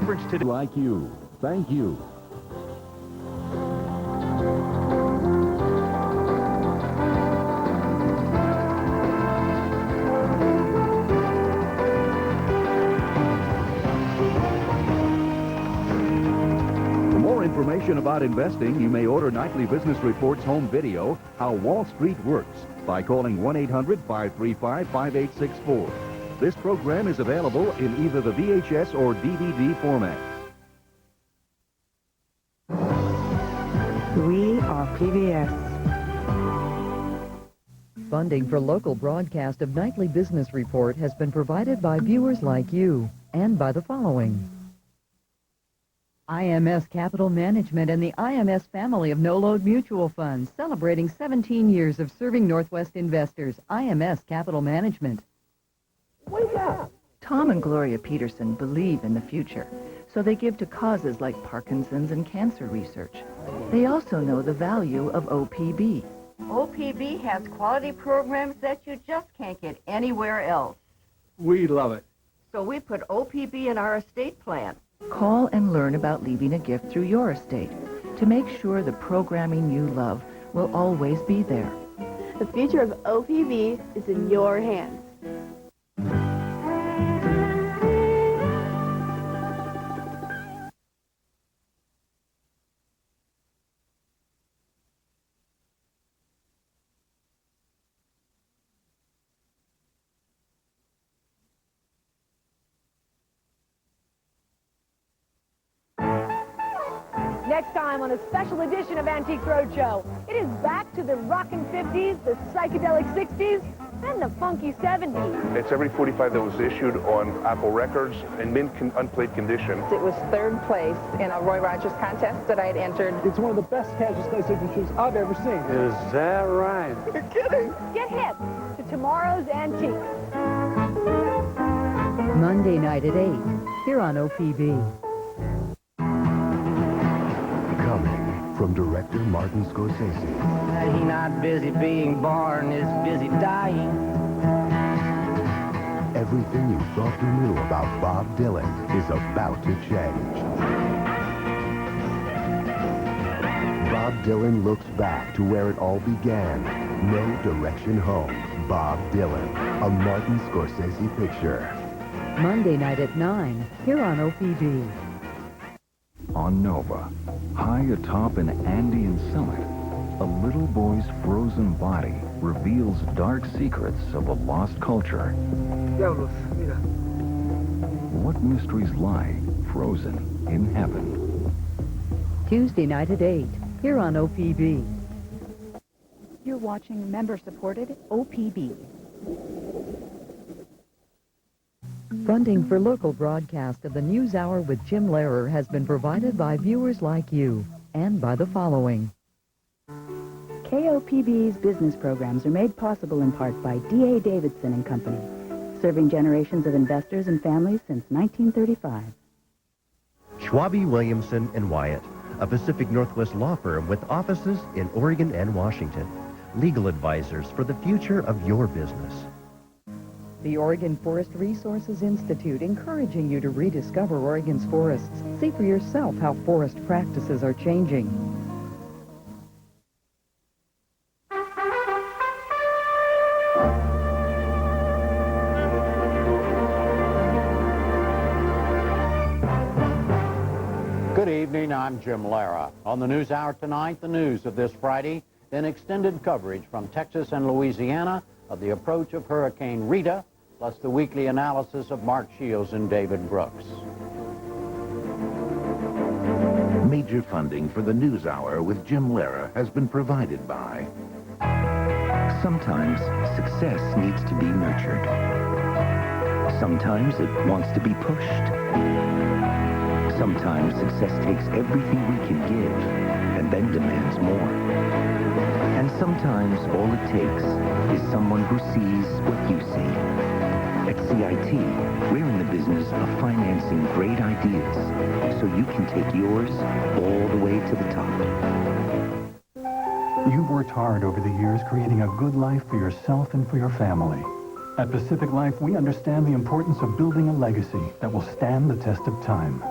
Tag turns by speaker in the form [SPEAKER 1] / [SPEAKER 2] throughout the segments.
[SPEAKER 1] conference today.
[SPEAKER 2] Like you. Thank you. For more information about investing, you may order Nightly Business Report's home video, How Wall Street Works, by calling 1-800-535-5864. This program is available in either the VHS or DVD format.
[SPEAKER 3] We are PBS.
[SPEAKER 4] Funding for local broadcast of Nightly Business Report has been provided by viewers like you and by the following. IMS Capital Management and the IMS family of no-load mutual funds, celebrating 17 years of serving Northwest investors. IMS Capital Management.
[SPEAKER 3] Wake up!
[SPEAKER 5] Tom and Gloria Peterson believe in the future, so they give to causes like Parkinson's and cancer research. They also know the value of OPB.
[SPEAKER 6] OPB has quality programs that you just can't get anywhere else.
[SPEAKER 7] We love it.
[SPEAKER 6] So we put OPB in our estate plan.
[SPEAKER 5] Call and learn about leaving a gift through your estate to make sure the programming you love will always be there.
[SPEAKER 8] The future of OPB is in your hands.
[SPEAKER 9] Next time on a special edition of Antique Roadshow, it is back to the rockin' 50s, the psychedelic 60s, and the funky 70s.
[SPEAKER 10] It's every 45 that was issued on Apple Records in unplayed condition.
[SPEAKER 11] It was third place in a Roy Rogers contest that I had entered.
[SPEAKER 7] It's one of the best casual stay signatures I've ever seen.
[SPEAKER 12] Is that right?
[SPEAKER 7] You're kidding.
[SPEAKER 9] Get hip to tomorrow's Antique.
[SPEAKER 4] Monday night at 8, here on OPB.
[SPEAKER 13] From director Martin Scorsese.
[SPEAKER 14] He's not busy being born, he's busy dying.
[SPEAKER 13] Everything you thought you knew about Bob Dylan is about to change. Bob Dylan looks back to where it all began. No Direction Home. Bob Dylan, a Martin Scorsese picture.
[SPEAKER 4] Monday night at 9, here on OPB.
[SPEAKER 2] On Nova, high atop an Andean summit, a little boy's frozen body reveals dark secrets of a lost culture.
[SPEAKER 7] Diablos, mira.
[SPEAKER 2] What mysteries lie frozen in heaven?
[SPEAKER 4] Tuesday night at 8, here on OPB.
[SPEAKER 5] You're watching member-supported OPB.
[SPEAKER 4] Funding for local broadcast of the NewsHour with Jim Lehrer has been provided by viewers like you and by the following.
[SPEAKER 3] KOPB's business programs are made possible in part by D.A. Davidson and Company, serving generations of investors and families since 1935.
[SPEAKER 15] Schwabe, Williamson & Wyatt, a Pacific Northwest law firm with offices in Oregon and Washington. Legal advisors for the future of your business.
[SPEAKER 4] The Oregon Forest Resources Institute, encouraging you to rediscover Oregon's forests. See for yourself how forest practices are changing.
[SPEAKER 16] Good evening, I'm Jim Lehrer. On the NewsHour tonight, the news of this Friday, then extended coverage from Texas and Louisiana of the approach of Hurricane Rita, plus the weekly analysis of Mark Shields and David Brooks.
[SPEAKER 1] Major funding for the NewsHour with Jim Lehrer has been provided by...
[SPEAKER 17] Sometimes success needs to be nurtured. Sometimes it wants to be pushed. Sometimes success takes everything we can give and then demands more. And sometimes all it takes is someone who sees what you see. At CIT, we're in the business of financing great ideas so you can take yours all the way to the top.
[SPEAKER 18] You've worked hard over the years creating a good life for yourself and for your family. At Pacific Life, we understand the importance of building a legacy that will stand the test of time.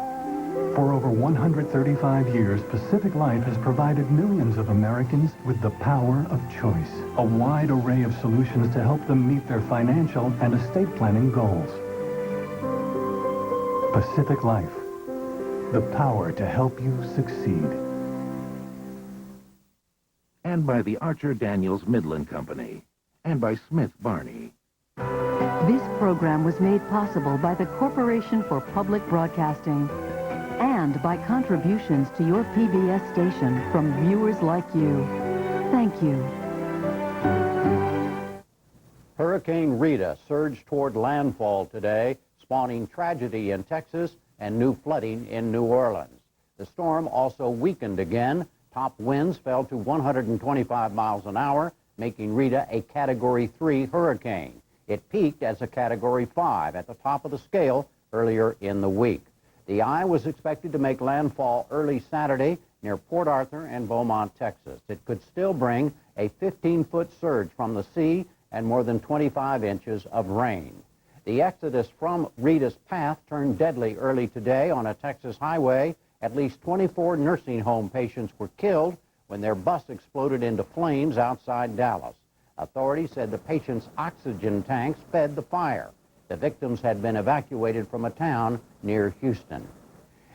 [SPEAKER 18] For over 135 years, Pacific Life has provided millions of Americans with the power of choice. A wide array of solutions to help them meet their financial and estate planning goals. Pacific Life. The power to help you succeed.
[SPEAKER 1] And by the Archer Daniels Midland Company. And by Smith Barney.
[SPEAKER 12] This program was made possible by the Corporation for Public Broadcasting and by contributions to your PBS station from viewers like you. Thank you.
[SPEAKER 16] Hurricane Rita surged toward landfall today, spawning tragedy in Texas and new flooding in New Orleans. The storm also weakened again. Top winds fell to 125 miles an hour, making Rita a Category 3 hurricane. It peaked as a Category 5 at the top of the scale earlier in the week. The eye was expected to make landfall early Saturday near Port Arthur and Beaumont, Texas. It could still bring a 15-foot surge from the sea and more than 25 inches of rain. The exodus from Rita's path turned deadly early today on a Texas highway. At least 24 nursing home patients were killed when their bus exploded into flames outside Dallas. Authorities said the patients' oxygen tanks fed the fire. The victims had been evacuated from a town near Houston.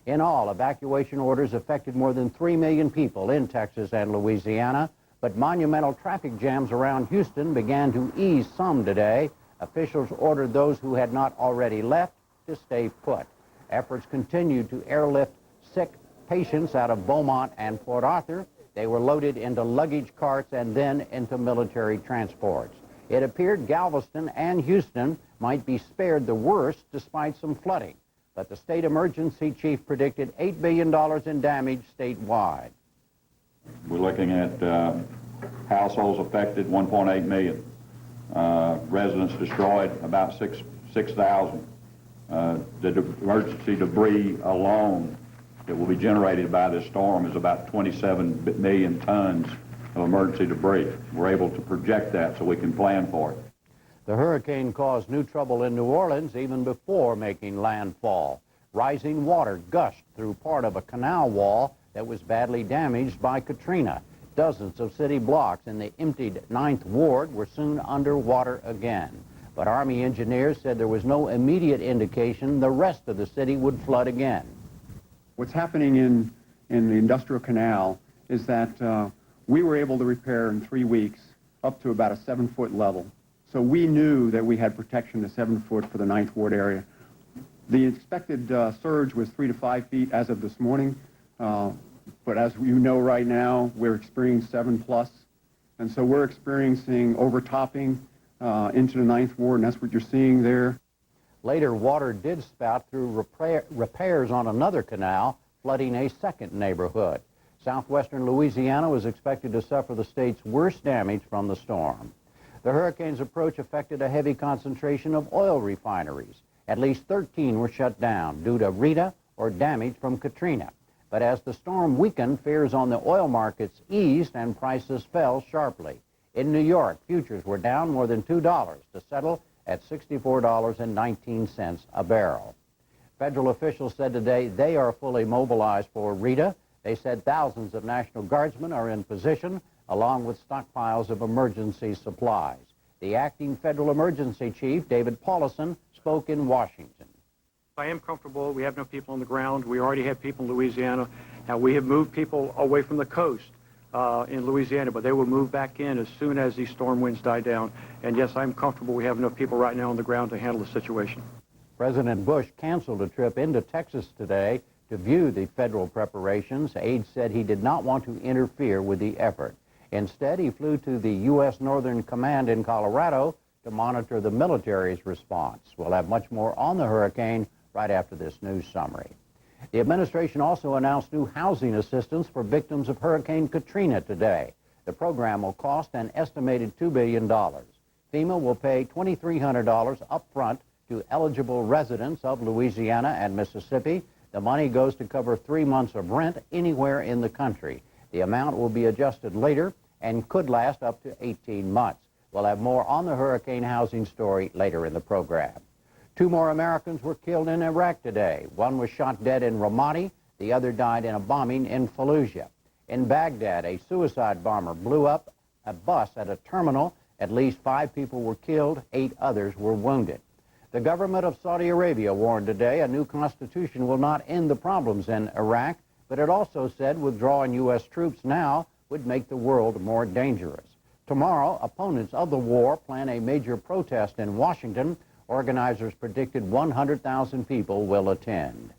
[SPEAKER 16] In all, evacuation orders affected more than 3 million people in Texas and Louisiana, but monumental traffic jams around Houston began to ease some today. Officials ordered those who had not already left to stay put. Efforts continued to airlift sick patients out of Beaumont and Port Arthur. They were loaded into luggage carts and then into military transports. It appeared Galveston and Houston might be spared the worst despite some flooding, but the state emergency chief predicted $8 billion in damage statewide.
[SPEAKER 19] We're looking at households affected, 1.8 million. Residents destroyed, about 6,000. The emergency debris alone that will be generated by this storm is about 27 million tons of emergency debris. We're able to project that so we can plan for it.
[SPEAKER 16] The hurricane caused new trouble in New Orleans even before making landfall. Rising water gushed through part of a canal wall that was badly damaged by Katrina. Dozens of city blocks in the emptied 9th Ward were soon underwater again. But Army engineers said there was no immediate indication the rest of the city would flood again.
[SPEAKER 20] What's happening in the industrial canal is that we were able to repair in 3 weeks up to about a 7-foot level. So we knew that we had protection to 7 foot for the 9th Ward area. The expected surge was 3 to 5 feet as of this morning. But as you know right now, we're experiencing 7+. And so we're experiencing overtopping into the 9th Ward, and that's what you're seeing there.
[SPEAKER 16] Later, water did spout through repairs on another canal, flooding a second neighborhood. Southwestern Louisiana was expected to suffer the state's worst damage from the storm. The hurricane's approach affected a heavy concentration of oil refineries. At least 13 were shut down due to Rita or damage from Katrina. But as the storm weakened, fears on the oil markets eased and prices fell sharply. In New York, futures were down more than $2 to settle at $64.19 a barrel. Federal officials said today they are fully mobilized for Rita. They said thousands of National Guardsmen are in position, along with stockpiles of emergency supplies. The acting federal emergency chief, David Paulison, spoke in Washington.
[SPEAKER 21] I am comfortable. We have no people on the ground. We already have people in Louisiana. Now, we have moved people away from the coast in Louisiana, but they will move back in as soon as these storm winds die down. And yes, I'm comfortable. We have enough people right now on the ground to handle the situation. President Bush canceled a trip into Texas today to view the federal preparations. Aides said he did not want to interfere with the effort. Instead, he flew to the U.S. Northern Command in Colorado to monitor the military's response. We'll have much more on the hurricane right after this news summary. The administration also announced new housing assistance for victims of Hurricane Katrina today. The program will cost an estimated $2 billion. FEMA will pay $2,300 up front to eligible residents of Louisiana and Mississippi. The money goes to cover 3 months of rent anywhere in the country. The amount will be adjusted later and could last up to 18 months. We'll have more on the hurricane housing story later in the program. 2 more Americans were killed in Iraq today. One was shot dead in Ramadi.
[SPEAKER 16] The other died in a bombing in Fallujah. In Baghdad, a suicide bomber blew up a bus at a terminal. At least 5 people were killed, 8 others were wounded. The government of Saudi Arabia warned today a new constitution will not end the problems in Iraq, but it also said withdrawing U.S. troops now would make the world more dangerous. Tomorrow, opponents of the war plan a major protest in Washington. Organizers predicted 100,000 people will attend.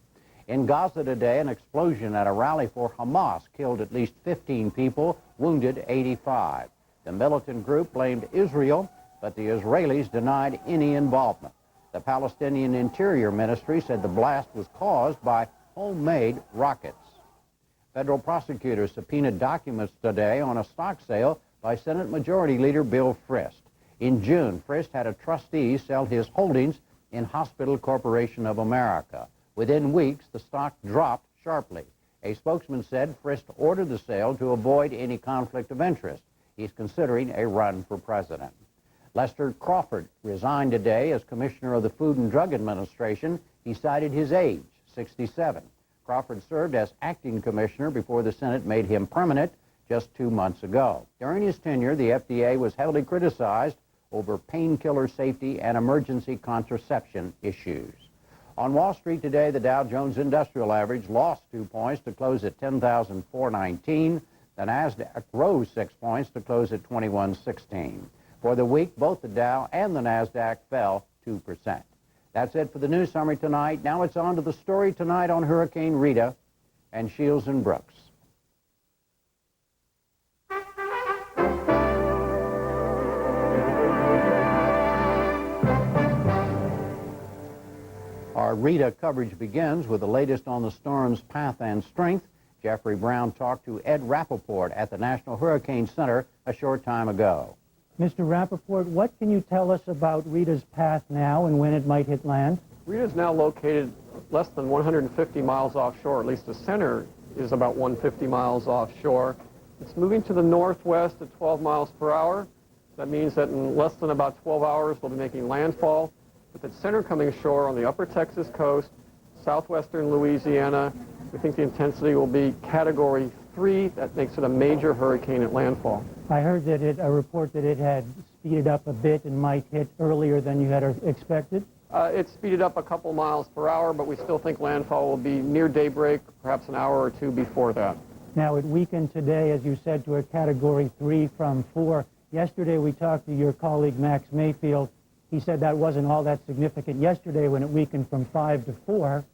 [SPEAKER 16] In Gaza today, an explosion at a rally for Hamas killed at least 15 people, wounded 85. The militant group blamed Israel, but the Israelis denied any involvement. The Palestinian Interior Ministry said the blast was caused by homemade rockets. Federal prosecutors subpoenaed documents today on a stock sale by Senate Majority Leader Bill Frist. In June, Frist had a trustee sell his holdings in Hospital Corporation of America. Within weeks, the stock dropped sharply. A spokesman said Frist ordered the sale to avoid any conflict of interest. He's considering a run for president. Lester Crawford resigned today as Commissioner of the Food and Drug Administration. He cited his age, 67. Crawford served as acting commissioner before the Senate made him permanent just 2 months ago. During his tenure, the FDA was heavily criticized over painkiller safety and emergency contraception issues. On Wall Street today, the Dow Jones Industrial Average lost 2 points to close at 10,419. The NASDAQ rose 6 points to close at 2116. For the week, both the Dow and the NASDAQ fell 2%. That's it for the news summary tonight. Now it's on to the story tonight on Hurricane Rita and Shields and Brooks. Our Rita coverage begins with the latest on the storm's path and strength. Jeffrey Brown talked to Ed Rappaport at the National Hurricane Center a short time ago.
[SPEAKER 6] Mr. Rappaport, what can you tell us about Rita's path now and when it might hit land?
[SPEAKER 21] Rita is now located less than 150 miles offshore. At least the center is about 150 miles offshore. It's moving to the northwest at 12 miles per hour. That means that in less than about 12 hours we'll be making landfall. With its center coming ashore on the upper Texas coast, southwestern Louisiana, we think the intensity will be Category 3. That makes it a major hurricane at landfall.
[SPEAKER 6] I heard that a report that it had speeded up a bit and might hit earlier than you had expected.
[SPEAKER 21] It speeded up a couple miles per hour, but we still think landfall will be near daybreak, perhaps an hour or two before that.
[SPEAKER 6] Now, it weakened today, as you said, to a Category 3 from 4. Yesterday, we talked to your colleague, Max Mayfield. He said that wasn't all that significant yesterday when it weakened from 5 to 4.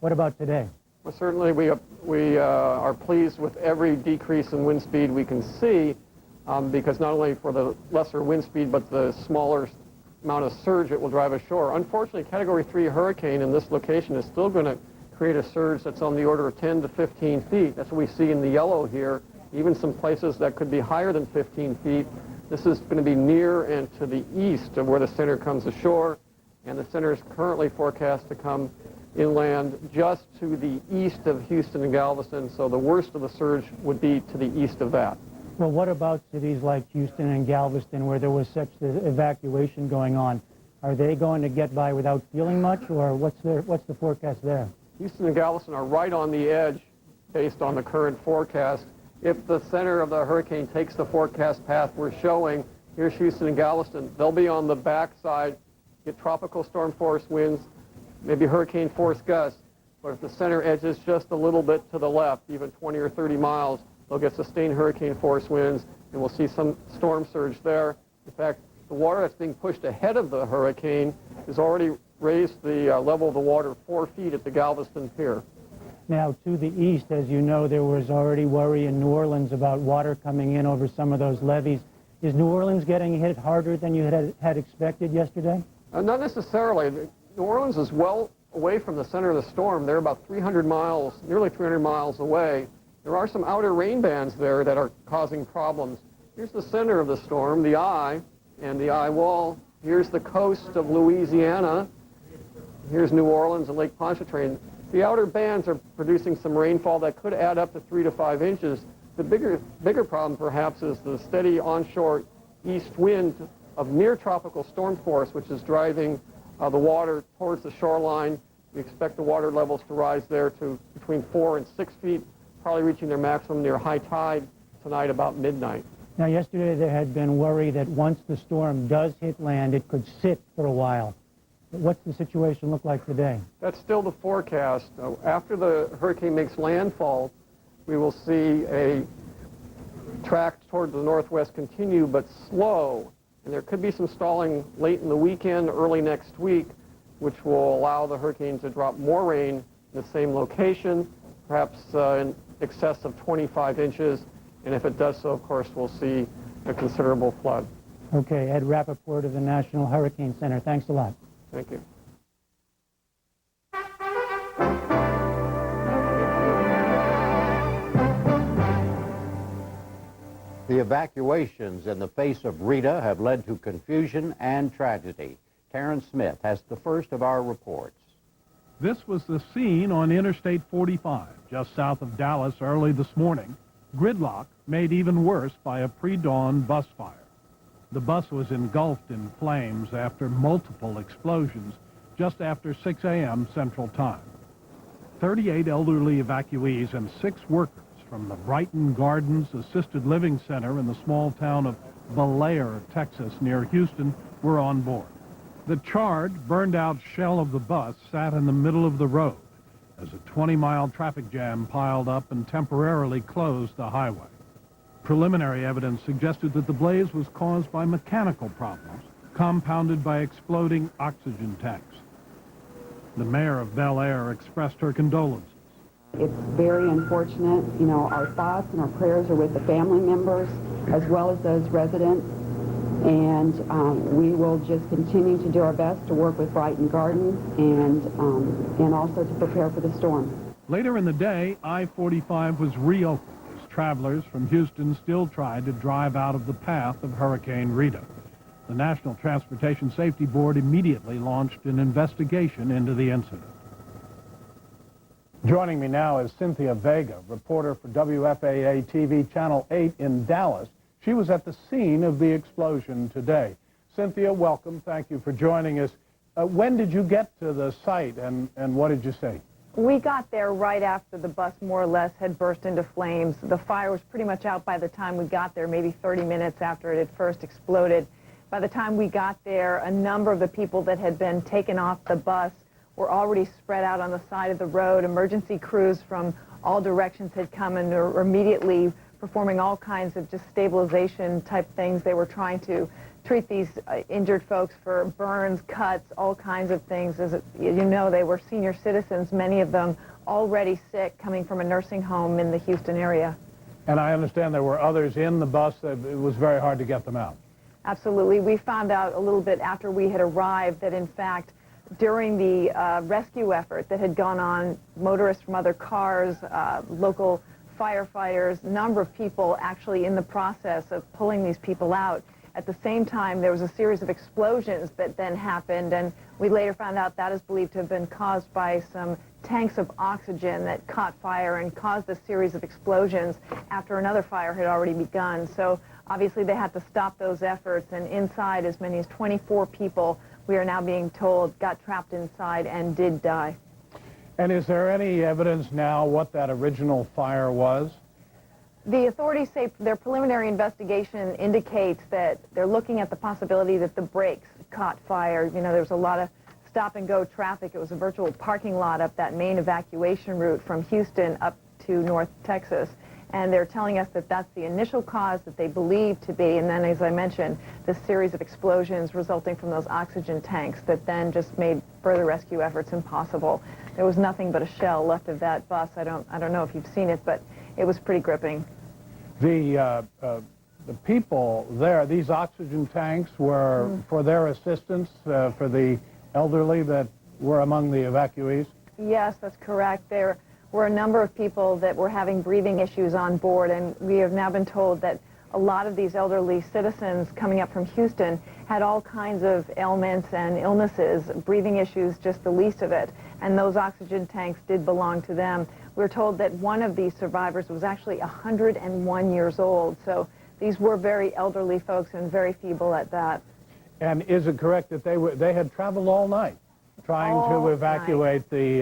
[SPEAKER 6] What about today?
[SPEAKER 21] Well, certainly we are pleased with every decrease in wind speed we can see, because not only for the lesser wind speed, but the smaller amount of surge it will drive ashore. Unfortunately, Category 3 hurricane in this location is still going to create a surge that's on the order of 10 to 15 feet. That's what we see in the yellow here. Even some places that could be higher than 15 feet. This is going to be near and to the east of where the center comes ashore, and the center is currently forecast to come inland just to the east of Houston and Galveston, so the worst of the surge would be to the east of that.
[SPEAKER 6] Well, what about cities like Houston and Galveston where there was such evacuation going on? Are they going to get by without feeling much, or what's the forecast there?
[SPEAKER 21] Houston and Galveston are right on the edge based on the current forecast. If the center of the hurricane takes the forecast path we're showing, here's Houston and Galveston, they'll be on the backside, get tropical storm force winds, maybe hurricane force gusts, but if the center edges just a little bit to the left, even 20 or 30 miles, they'll get sustained hurricane force winds, and we'll see some storm surge there. In fact, the water that's being pushed ahead of the hurricane has already raised the level of the water 4 feet at the Galveston Pier.
[SPEAKER 6] Now, to the east, as you know, there was already worry in New Orleans about water coming in over some of those levees. Is New Orleans getting hit harder than you had expected yesterday?
[SPEAKER 21] Not necessarily. New Orleans is well away from the center of the storm. They're about 300 miles, nearly 300 miles away. There are some outer rain bands there that are causing problems. Here's the center of the storm, the eye, and the eye wall. Here's the coast of Louisiana. Here's New Orleans and Lake Pontchartrain. The outer bands are producing some rainfall that could add up to 3 to 5 inches. The bigger problem, perhaps, is the steady onshore east wind of near tropical storm force, which is driving the water towards the shoreline We expect the water levels to rise there to between 4 and 6 feet, probably reaching their maximum near high tide tonight about midnight.
[SPEAKER 6] Now, yesterday there had been worry that once the storm does hit land, it could sit for a while. What's the situation look like today?
[SPEAKER 21] That's still the forecast. After the hurricane makes landfall, we will see a track toward the northwest continue, but slow. And there could be some stalling late in the weekend, early next week, which will allow the hurricane to drop more rain in the same location, perhaps in excess of 25 inches. And if it does so, of course, we'll see a considerable flood.
[SPEAKER 6] Okay, Ed Rappaport of the National Hurricane Center. Thanks a lot.
[SPEAKER 21] Thank you.
[SPEAKER 16] The evacuations in the face of Rita have led to confusion and tragedy. Karen Smith has the first of our reports.
[SPEAKER 8] This was the scene on Interstate 45, just south of Dallas early this morning. Gridlock made even worse by a pre-dawn bus fire. The bus was engulfed in flames after multiple explosions just after 6 a.m. Central Time. 38 elderly evacuees and 6 workers from the Brighton Gardens Assisted Living Center in the small town of Bellaire, Texas, near Houston, were on board. The charred, burned-out shell of the bus sat in the middle of the road as a 20-mile traffic jam piled up and temporarily closed the highway. Preliminary evidence suggested that the blaze was caused by mechanical problems, compounded by exploding oxygen tanks. The mayor of Bel Air expressed her condolences.
[SPEAKER 22] It's very unfortunate. You know, our thoughts and our prayers are with the family members as well as those residents. And we will just continue to do our best to work with Brighton Gardens and also to prepare for the storm.
[SPEAKER 8] Later in the day, I-45 was reopened as travelers from Houston still tried to drive out of the path of Hurricane Rita. The National Transportation Safety Board immediately launched an investigation into the incident.
[SPEAKER 23] Joining me now is Cynthia Vega, reporter for WFAA TV Channel 8 in Dallas. She was at the scene of the explosion today. Cynthia, welcome. Thank you for joining us. When did you get to the site, and what did you see?
[SPEAKER 9] We got there right after the bus more or less had burst into flames. The fire was pretty much out by the time we got there, maybe 30 minutes after it had first exploded. By the time we got there, a number of the people that had been taken off the bus were already spread out on the side of the road. Emergency crews from all directions had come and were immediately performing all kinds of just stabilization type things. They were trying to treat these injured folks for burns, cuts, all kinds of things. As you know, they were senior citizens, many of them already sick, coming from a nursing home in the Houston area.
[SPEAKER 23] And I understand there were others in the bus. It was very hard to get them out.
[SPEAKER 9] Absolutely. We found out a little bit after we had arrived that, in fact, during the rescue effort that had gone on, motorists from other cars, local firefighters, a number of people actually in the process of pulling these people out. At the same time, there was a series of explosions that then happened, and we later found out that is believed to have been caused by some tanks of oxygen that caught fire and caused a series of explosions after another fire had already begun. So obviously they had to stop those efforts, and inside as many as 24 people, we are now being told, got trapped inside and did die.
[SPEAKER 23] And is there any evidence now what that original fire was?
[SPEAKER 9] The authorities say their preliminary investigation indicates that they're looking at the possibility that the brakes caught fire. You know, there was a lot of stop-and-go traffic. It was a virtual parking lot up that main evacuation route from Houston up to North Texas. And they're telling us that that's the initial cause that they believe to be. And then, as I mentioned, this series of explosions resulting from those oxygen tanks that then just made further rescue efforts impossible. There was nothing but a shell left of that bus. I don't know if you've seen it, but it was pretty gripping.
[SPEAKER 23] The people there, these oxygen tanks were for their assistance, for the elderly that were among the evacuees?
[SPEAKER 9] Yes, that's correct. There were a number of people that were having breathing issues on board, and we have now been told that a lot of these elderly citizens coming up from Houston had all kinds of ailments and illnesses, breathing issues just the least of it, and those oxygen tanks did belong to them. We're told that one of these survivors was actually 101 years old, so these were very elderly folks and very feeble at that.
[SPEAKER 23] And is it correct that they had traveled all night? trying
[SPEAKER 9] all
[SPEAKER 23] to evacuate the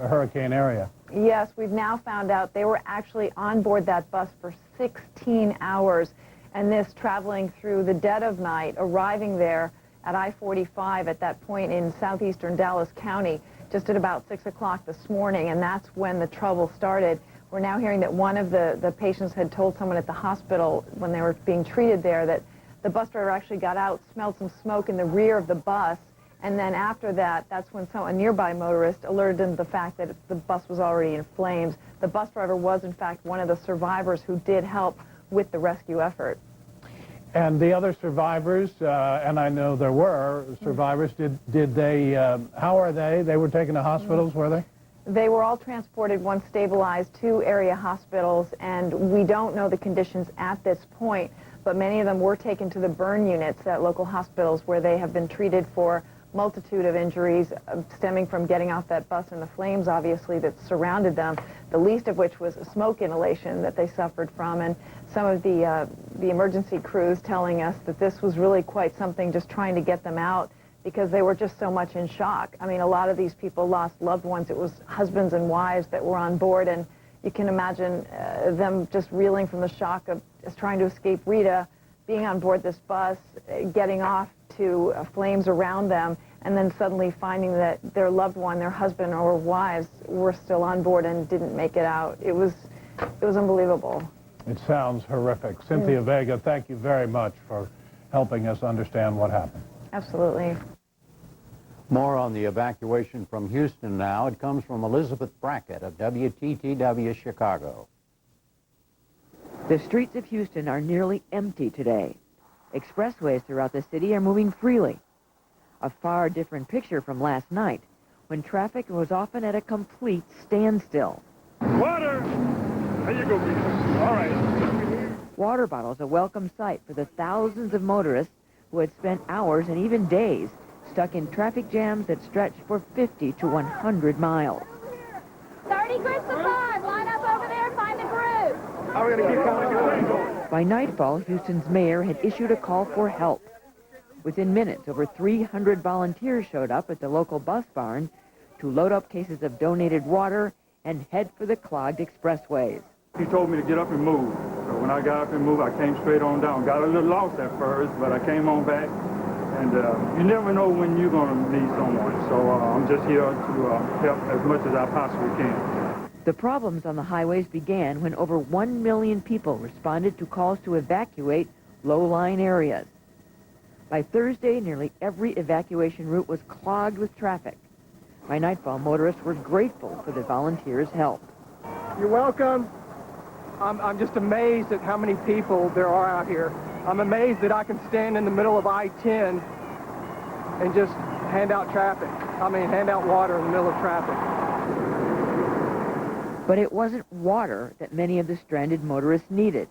[SPEAKER 23] hurricane area.
[SPEAKER 9] Yes, we've now found out they were actually on board that bus for 16 hours, and this traveling through the dead of night, arriving there at I-45 at that point in southeastern Dallas County just at about 6 o'clock this morning, and that's when the trouble started. We're now hearing that one of the patients had told someone at the hospital when they were being treated there that the bus driver actually got out, smelled some smoke in the rear of the bus, and then after that, that's when a nearby motorist alerted them to the fact that the bus was already in flames. The bus driver was, in fact, one of the survivors who did help with the rescue effort.
[SPEAKER 23] And the other survivors, and I know there were survivors, did they, how are they? They were taken to hospitals, were they?
[SPEAKER 9] They were all transported, once stabilized, to area hospitals, and we don't know the conditions at this point, but many of them were taken to the burn units at local hospitals where they have been treated for multitude of injuries stemming from getting off that bus and the flames, obviously, that surrounded them, the least of which was smoke inhalation that they suffered from. And some of the emergency crews telling us that this was really quite something, just trying to get them out because they were just so much in shock. I mean, a lot of these people lost loved ones. It was husbands and wives that were on board, and you can imagine them just reeling from the shock of just trying to escape Rita, being on board this bus, getting off to flames around them, and then suddenly finding that their loved one, their husband or wives, were still on board and didn't make it out. It was unbelievable.
[SPEAKER 23] It sounds horrific. Cynthia Vega, thank you very much for helping us understand what happened.
[SPEAKER 9] Absolutely.
[SPEAKER 16] More on the evacuation from Houston now. It comes from Elizabeth Brackett of WTTW Chicago.
[SPEAKER 10] The streets of Houston are nearly empty today. Expressways throughout the city are moving freely. A far different picture from last night, when traffic was often at a complete standstill.
[SPEAKER 7] Water! There you go, Peter. All right.
[SPEAKER 10] Water bottles a welcome sight for the thousands of motorists who had spent hours and even days stuck in traffic jams that stretched for 50 to 100 miles.
[SPEAKER 11] 30 groups of 5. Line up over there, find a group.
[SPEAKER 7] How are we going to keep counting?
[SPEAKER 10] By nightfall, Houston's mayor had issued a call for help. Within minutes, over 300 volunteers showed up at the local bus barn to load up cases of donated water and head for the clogged expressways.
[SPEAKER 7] He told me to get up and move. So when I got up and moved, I came straight on down. Got a little lost at first, but I came on back. And you never know when you're going to need someone. So I'm just here to help as much as I possibly can.
[SPEAKER 10] The problems on the highways began when over 1 million people responded to calls to evacuate low-lying areas. By Thursday, nearly every evacuation route was clogged with traffic. By nightfall, motorists were grateful for the volunteers' help.
[SPEAKER 7] You're welcome. I'm just amazed at how many people there are out here. I'm amazed that I can stand in the middle of I-10 and just hand out hand out water in the middle of traffic.
[SPEAKER 10] But it wasn't water that many of the stranded motorists needed.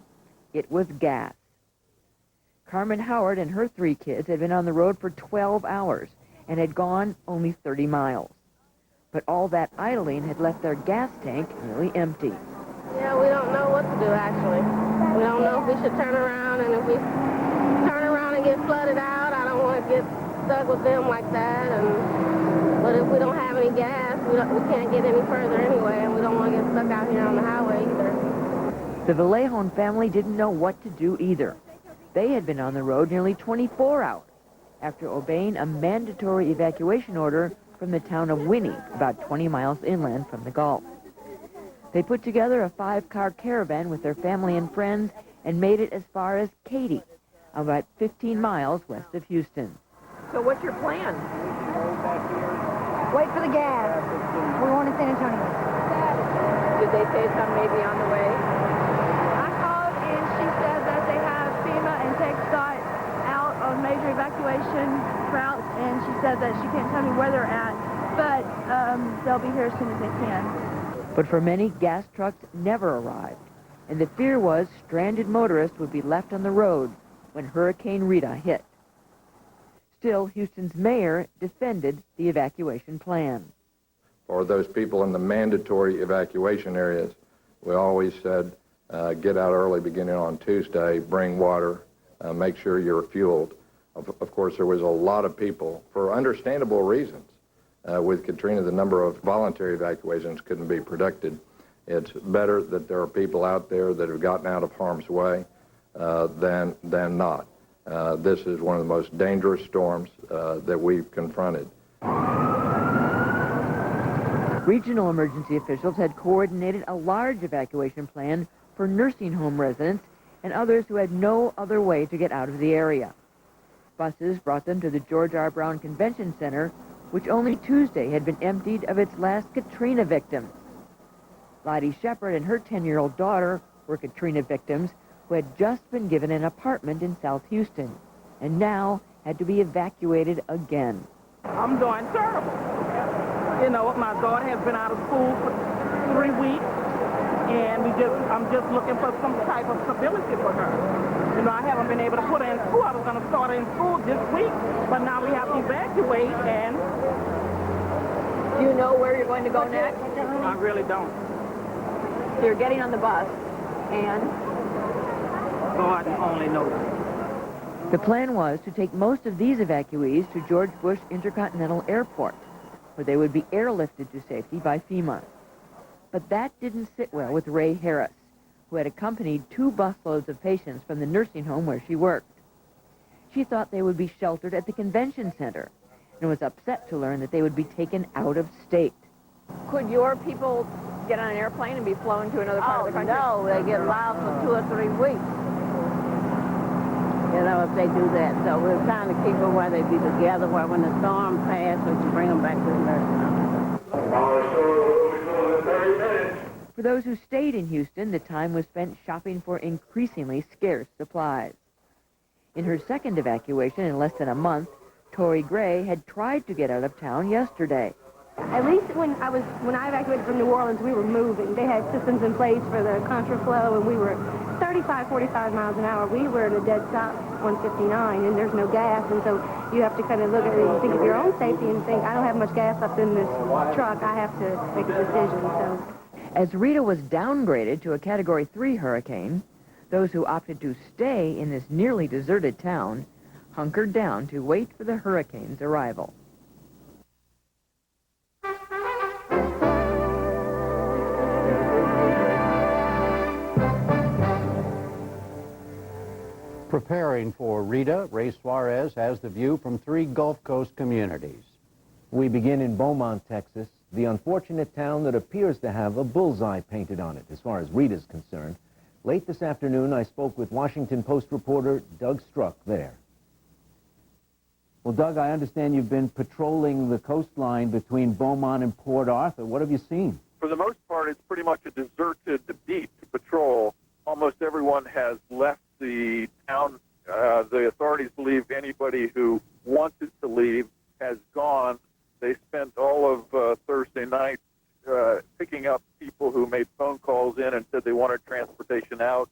[SPEAKER 10] It was gas. Carmen Howard and her 3 kids had been on the road for 12 hours and had gone only 30 miles. But all that idling had left their gas tank nearly empty.
[SPEAKER 14] Yeah, we don't know what to do, actually. We don't know if we should turn around, and if we turn around and get flooded out, I don't want to get stuck with them like that. But if we don't have any gas, we can't get any further anyway, and we don't want to get stuck out here on the highway either.
[SPEAKER 10] The Vallejon family didn't know what to do either. They had been on the road nearly 24 hours after obeying a mandatory evacuation order from the town of Winnie, about 20 miles inland from the Gulf. They put together a 5-car caravan with their family and friends and made it as far as Katy, about 15 miles west of Houston.
[SPEAKER 11] So what's your plan?
[SPEAKER 24] Wait for the gas. We're going to San Antonio.
[SPEAKER 11] Did they say something maybe on the way?
[SPEAKER 24] I called and she said that they have FEMA and TxDOT out on major evacuation routes, and she said that she can't tell me where they're at, but they'll be here as soon as they can.
[SPEAKER 10] But for many, gas trucks never arrived, and the fear was stranded motorists would be left on the road when Hurricane Rita hit. Still, Houston's mayor defended the evacuation plan.
[SPEAKER 25] For those people in the mandatory evacuation areas, we always said, get out early beginning on Tuesday, bring water, make sure you're fueled. Of course, there was a lot of people, for understandable reasons, With Katrina, the number of voluntary evacuations couldn't be predicted. It's better that there are people out there that have gotten out of harm's way than not. This is one of the most dangerous storms that we've confronted.
[SPEAKER 10] Regional emergency officials had coordinated a large evacuation plan for nursing home residents and others who had no other way to get out of the area. Buses brought them to the George R. Brown Convention Center, which only Tuesday had been emptied of its last Katrina victims. Lottie Shepard and her 10-year-old daughter were Katrina victims who had just been given an apartment in South Houston and now had to be evacuated again.
[SPEAKER 2] I'm doing terrible. You know, my daughter has been out of school for 3 weeks, and I'm just looking for some type of stability for her. You know, I haven't been able to put her in school. I was going to start her in school this week, but now we have to evacuate, and...
[SPEAKER 9] Do you know where you're going to go next?
[SPEAKER 2] I really don't.
[SPEAKER 9] So you're getting on the bus, and?
[SPEAKER 2] God only knows.
[SPEAKER 10] The plan was to take most of these evacuees to George Bush Intercontinental Airport, where they would be airlifted to safety by FEMA. But that didn't sit well with Ray Harris, who had accompanied 2 busloads of patients from the nursing home where she worked. She thought they would be sheltered at the convention center and was upset to learn that they would be taken out of state.
[SPEAKER 9] Could your people get on an airplane and be flown to another part of the country?
[SPEAKER 14] No, they get lost for 2 or 3 weeks. You know, if they do that. So we're trying to keep them where they be together, where when the storm passes, we can bring them back to the nursing home.
[SPEAKER 10] For those who stayed in Houston, the time was spent shopping for increasingly scarce supplies. In her second evacuation in less than a month, Tori Gray had tried to get out of town yesterday.
[SPEAKER 3] At least when I evacuated from New Orleans, we were moving. They had systems in place for the contraflow, and we were 35, 45 miles an hour. We were at a dead stop, 159, and there's no gas, and so you have to kind of look at it and think of your own safety and think, I don't have much gas left in this truck. I have to make a decision. So,
[SPEAKER 10] as Rita was downgraded to a Category 3 hurricane, those who opted to stay in this nearly deserted town hunkered down to wait for the hurricane's arrival.
[SPEAKER 16] Preparing for Rita, Ray Suarez has the view from 3 Gulf Coast communities.
[SPEAKER 5] We begin in Beaumont, Texas, the unfortunate town that appears to have a bullseye painted on it as far as Rita's concerned. Late this afternoon, I spoke with Washington Post reporter Doug Struck there. Well, Doug, I understand you've been patrolling the coastline between Beaumont and Port Arthur. What have you seen?
[SPEAKER 13] For the most part, it's pretty much a deserted beat to patrol. Almost everyone has left the town. The authorities believe anybody who wanted to leave has gone. They spent all of Thursday night picking up people who made phone calls in and said they wanted transportation out.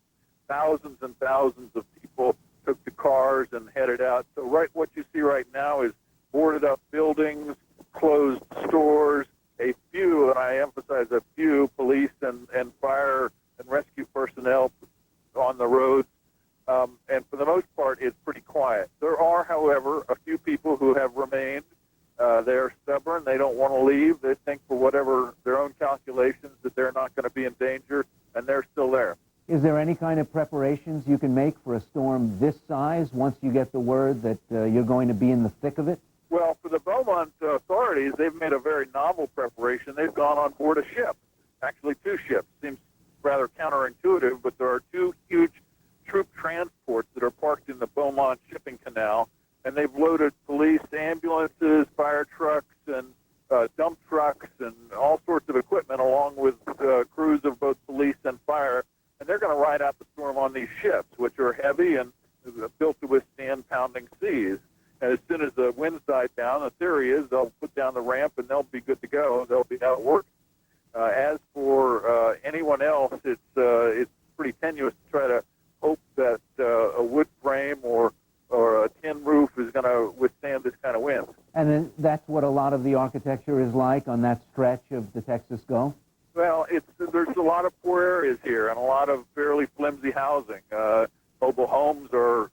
[SPEAKER 13] Thousands and thousands of people took the cars and headed out. So what you see right now is boarded up buildings, closed stores, a few, and I emphasize a few, police and fire and rescue personnel on the roads. And for the most part, it's pretty quiet. There are, however, a few people who have remained. They're stubborn. They don't want to leave. They think for whatever their own calculations that they're not going to be in danger, and they're still there.
[SPEAKER 5] Is there any kind of preparations you can make for a storm this size once you get the word that you're going to be in the thick of it?
[SPEAKER 13] Well, for the Beaumont authorities, they've made a very novel preparation. They've gone on board a ship, actually 2 ships. Seems rather counterintuitive, but there are 2 huge troop transports that are parked in the Beaumont shipping canal, and they've loaded police ambulances, fire trucks, and dump trucks, and all sorts of equipment, along with crews of both police and fire. And they're going to ride out the storm on these ships, which are heavy and built to withstand pounding seas. And as soon as the winds die down, the theory is they'll put down the ramp and they'll be good to go. They'll be out working. As for anyone else, it's pretty tenuous to try to hope that a wood frame or a tin roof is going to withstand this kind of wind.
[SPEAKER 5] And then that's what a lot of the architecture is like on that stretch of the Texas Gulf?
[SPEAKER 13] Well, there's a lot of poor areas here and a lot of fairly flimsy housing. Mobile homes are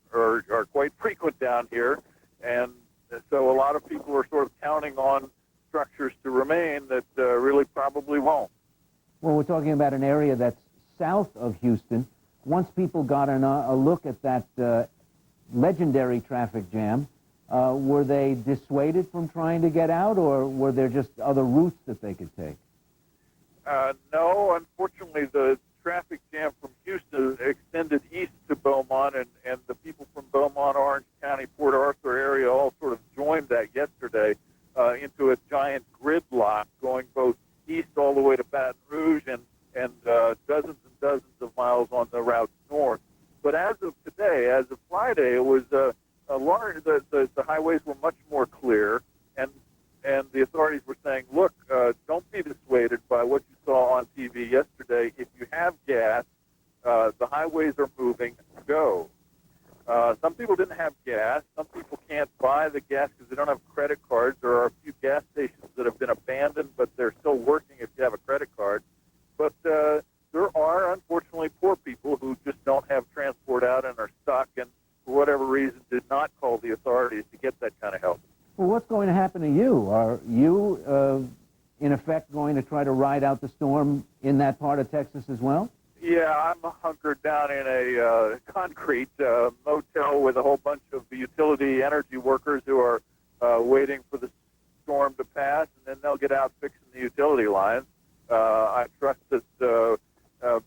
[SPEAKER 13] quite frequent down here, and so a lot of people are sort of counting on structures
[SPEAKER 5] about an area that's south of Houston. Once people got a look at that legendary traffic jam, were they dissuaded from trying to get out, or were there just other routes that they could take?
[SPEAKER 13] No, unfortunately, the traffic jam from Houston extended east to Beaumont, and the people from Beaumont, Orange County, Port Arthur area all sort of joined that yesterday into a giant gridlock going both east all the way to Baton Rouge and dozens and dozens of miles on the route north. But as of today, as of Friday, it was the highways were much more clear, and the authorities were saying, look, don't be dissuaded by what you saw on TV yesterday. If you have gas, the highways are moving, go. Some people didn't have gas. Some people can't buy the gas because they don't have credit cards. There are a few gas stations that have been abandoned, but they're still working if you have a credit card. But there are, unfortunately, poor people who just don't have transport out and are stuck and, for whatever reason, did not call the authorities to get that kind of help.
[SPEAKER 5] Well, what's going to happen to you? Are you, in effect, going to try to ride out the storm in that part of Texas as well?
[SPEAKER 13] Yeah, I'm hunkered down in a concrete motel with a whole bunch of utility energy workers who are waiting for the storm to pass, and then they'll get out fixing the utility lines. I trust that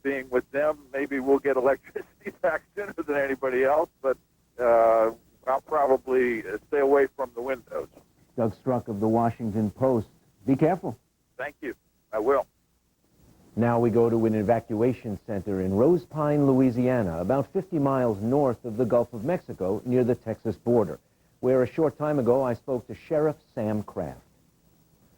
[SPEAKER 13] being with them, maybe we'll get electricity back sooner than anybody else, but I'll probably stay away from the windows.
[SPEAKER 5] Doug Struck of the Washington Post. Be careful.
[SPEAKER 13] Thank you. I will.
[SPEAKER 5] Now we go to an evacuation center in Rose Pine, Louisiana, about 50 miles north of the Gulf of Mexico, near the Texas border, where a short time ago I spoke to Sheriff Sam Kraft.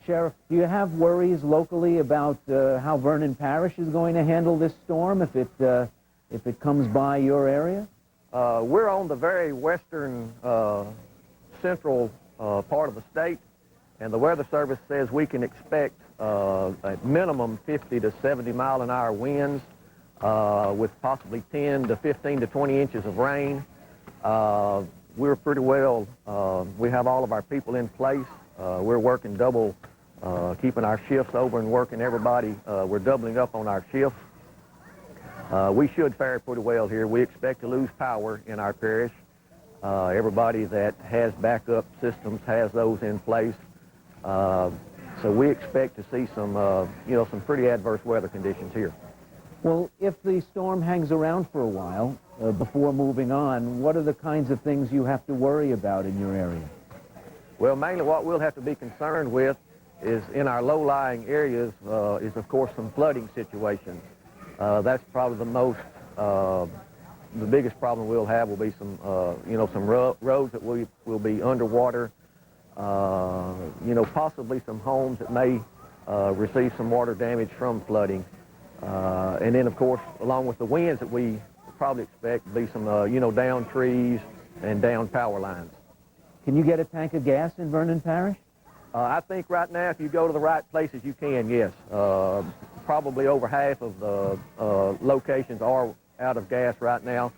[SPEAKER 5] Sheriff, do you have worries locally about how Vernon Parish is going to handle this storm if it comes by your area?
[SPEAKER 1] We're on the very western central part of the state, and the Weather Service says we can expect at minimum 50 to 70 mile an hour winds with possibly 10 to 15 to 20 inches of rain. We're pretty well, we have all of our people in place. We're working double, keeping our shifts over and working everybody. We're doubling up on our shifts. We should fare pretty well here. We expect to lose power in our parish. Everybody that has backup systems has those in place. So we expect to see some, some pretty adverse weather conditions here.
[SPEAKER 5] Well, if the storm hangs around for a while before moving on, what are the kinds of things you have to worry about in your area?
[SPEAKER 1] Well, mainly what we'll have to be concerned with is in our low-lying areas is, of course, some flooding situations. That's probably the biggest problem we'll have will be some, some roads that will be underwater. Possibly some homes that may receive some water damage from flooding. And then, of course, along with the winds that we probably expect to be some, down trees and down power lines.
[SPEAKER 5] Can you get a tank of gas in Vernon Parish?
[SPEAKER 1] I think right now, if you go to the right places, you can, yes. Probably over half of the locations are out of gas right now.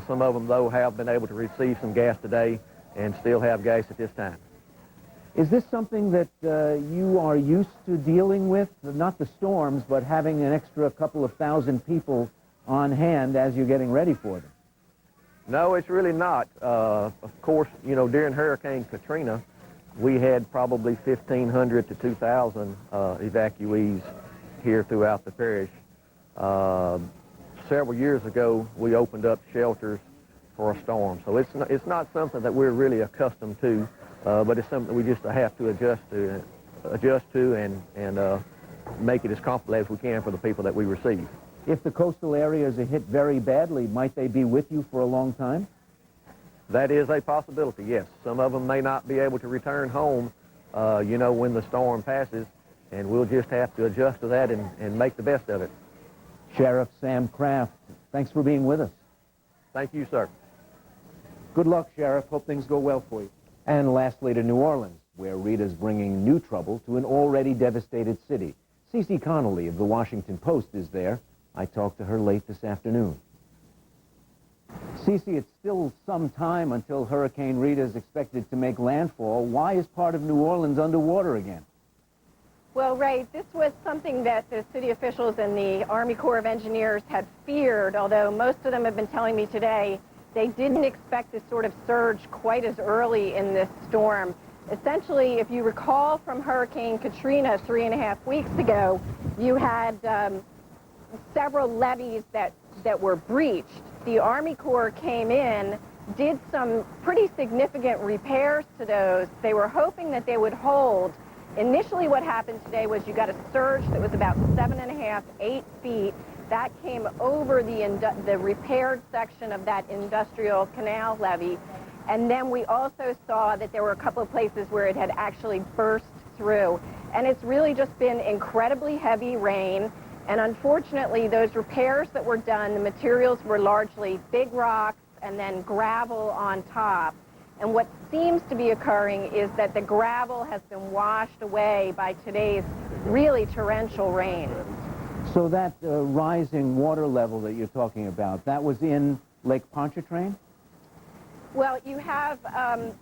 [SPEAKER 1] Some of them, though, have been able to receive some gas today and still have gas at this time.
[SPEAKER 5] Is this something that you are used to dealing with? Not the storms, but having an extra couple of thousand people on hand as you're getting ready for them?
[SPEAKER 1] No, it's really not. Of course, during Hurricane Katrina, we had probably 1,500 to 2,000 evacuees here throughout the parish. Several years ago, we opened up shelters for a storm. So it's not something that we're really accustomed to. But it's something we just have to adjust to and make it as comfortable as we can for the people that we receive.
[SPEAKER 5] If the coastal areas are hit very badly, might they be with you for a long time?
[SPEAKER 1] That is a possibility, yes. Some of them may not be able to return home, when the storm passes, and we'll just have to adjust to that and make the best of it.
[SPEAKER 5] Sheriff Sam Kraft, thanks for being with us.
[SPEAKER 1] Thank you, sir.
[SPEAKER 5] Good luck, Sheriff. Hope things go well for you. And lastly to New Orleans, where Rita's bringing new trouble to an already devastated city. Cece Connolly of the Washington Post is there. I talked to her late this afternoon. Cece, it's still some time until Hurricane Rita is expected to make landfall. Why is part of New Orleans underwater again?
[SPEAKER 4] Well, Ray, this was something that the city officials and the Army Corps of Engineers had feared, although most of them have been telling me today they didn't expect this sort of surge quite as early in this storm. Essentially, if you recall from Hurricane Katrina 3.5 weeks ago, you had several levees that were breached. The Army Corps came in, did some pretty significant repairs to those. They were hoping that they would hold. Initially, what happened today was you got a surge that was about 7.5, 8 feet. That came over the repaired section of that industrial canal levee. And then we also saw that there were a couple of places where it had actually burst through. And it's really just been incredibly heavy rain. And unfortunately, those repairs that were done, the materials were largely big rocks and then gravel on top. And what seems to be occurring is that the gravel has been washed away by today's really torrential rain.
[SPEAKER 5] So that rising water level that you're talking about, that was in Lake Pontchartrain?
[SPEAKER 4] Well, you have,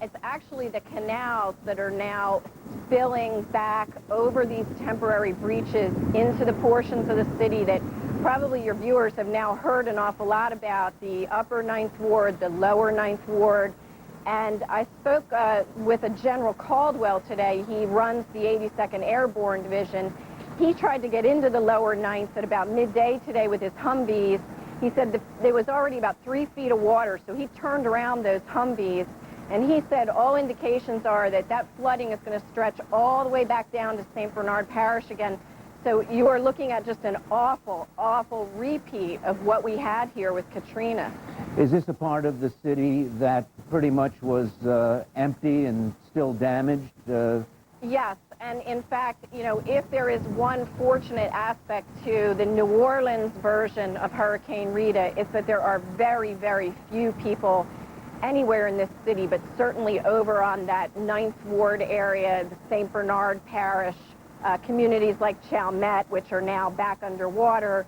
[SPEAKER 4] it's actually the canals that are now spilling back over these temporary breaches into the portions of the city that probably your viewers have now heard an awful lot about, the upper 9th Ward, the lower 9th Ward. And I spoke with a General Caldwell today. He runs the 82nd Airborne Division. He tried to get into the lower 9th at about midday today with his Humvees. He said there was already about 3 feet of water, so he turned around those Humvees, and he said all indications are that that flooding is going to stretch all the way back down to St. Bernard Parish again. So you are looking at just an awful, awful repeat of what we had here with Katrina.
[SPEAKER 5] Is this a part of the city that pretty much was empty and still damaged?
[SPEAKER 4] Yes, and in fact, you know, if there is one fortunate aspect to the New Orleans version of Hurricane Rita, it's that there are very, very few people anywhere in this city, but certainly over on that 9th Ward area, the St. Bernard Parish, communities like Chalmette, which are now back underwater.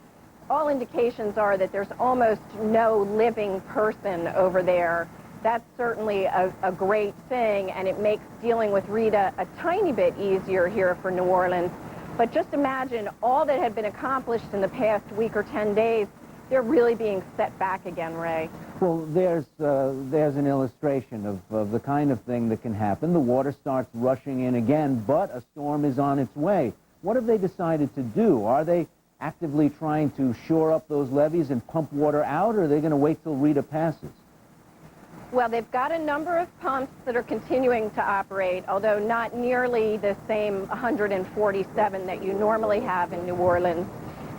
[SPEAKER 4] All indications are that there's almost no living person over there. That's certainly a great thing, and it makes dealing with Rita a tiny bit easier here for New Orleans. But just imagine all that had been accomplished in the past week or 10 days, they're really being set back again, Ray.
[SPEAKER 5] Well, there's an illustration of the kind of thing that can happen. The water starts rushing in again, but a storm is on its way. What have they decided to do? Are they actively trying to shore up those levees and pump water out, or are they going to wait till Rita passes?
[SPEAKER 4] Well, they've got a number of pumps that are continuing to operate, although not nearly the same 147 that you normally have in New Orleans.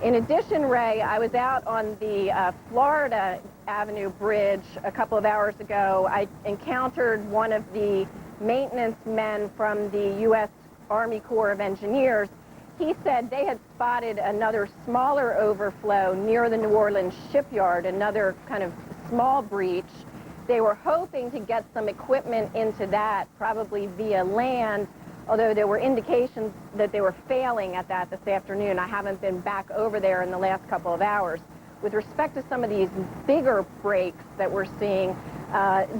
[SPEAKER 4] In addition, Ray, I was out on the Florida Avenue Bridge a couple of hours ago. I encountered one of the maintenance men from the U.S. Army Corps of Engineers. He said they had spotted another smaller overflow near the New Orleans shipyard, another kind of small breach. They were hoping to get some equipment into that, probably via land, although there were indications that they were failing at that this afternoon. I haven't been back over there in the last couple of hours. With respect to some of these bigger breaks that we're seeing,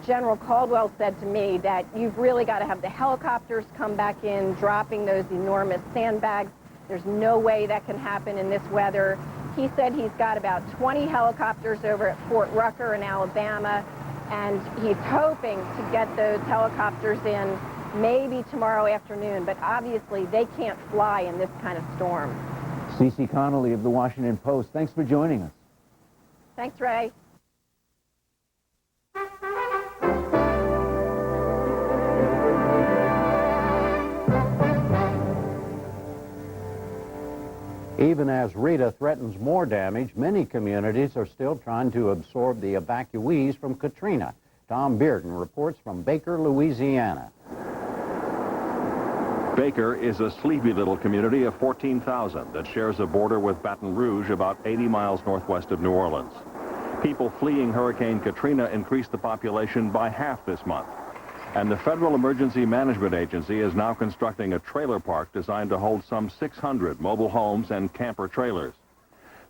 [SPEAKER 4] General Caldwell said to me that you've really got to have the helicopters come back in, dropping those enormous sandbags. There's no way that can happen in this weather. He said he's got about 20 helicopters over at Fort Rucker in Alabama, and he's hoping to get those helicopters in maybe tomorrow afternoon, but obviously they can't fly in this kind of storm.
[SPEAKER 5] Cece Connolly of the Washington Post, thanks for joining us.
[SPEAKER 4] Thanks, Ray.
[SPEAKER 16] Even as Rita threatens more damage, many communities are still trying to absorb the evacuees from Katrina. Tom Bearden reports from Baker, Louisiana.
[SPEAKER 12] Baker is a sleepy little community of 14,000 that shares a border with Baton Rouge about 80 miles northwest of New Orleans. People fleeing Hurricane Katrina increased the population by half this month. And the Federal Emergency Management Agency is now constructing a trailer park designed to hold some 600 mobile homes and camper trailers.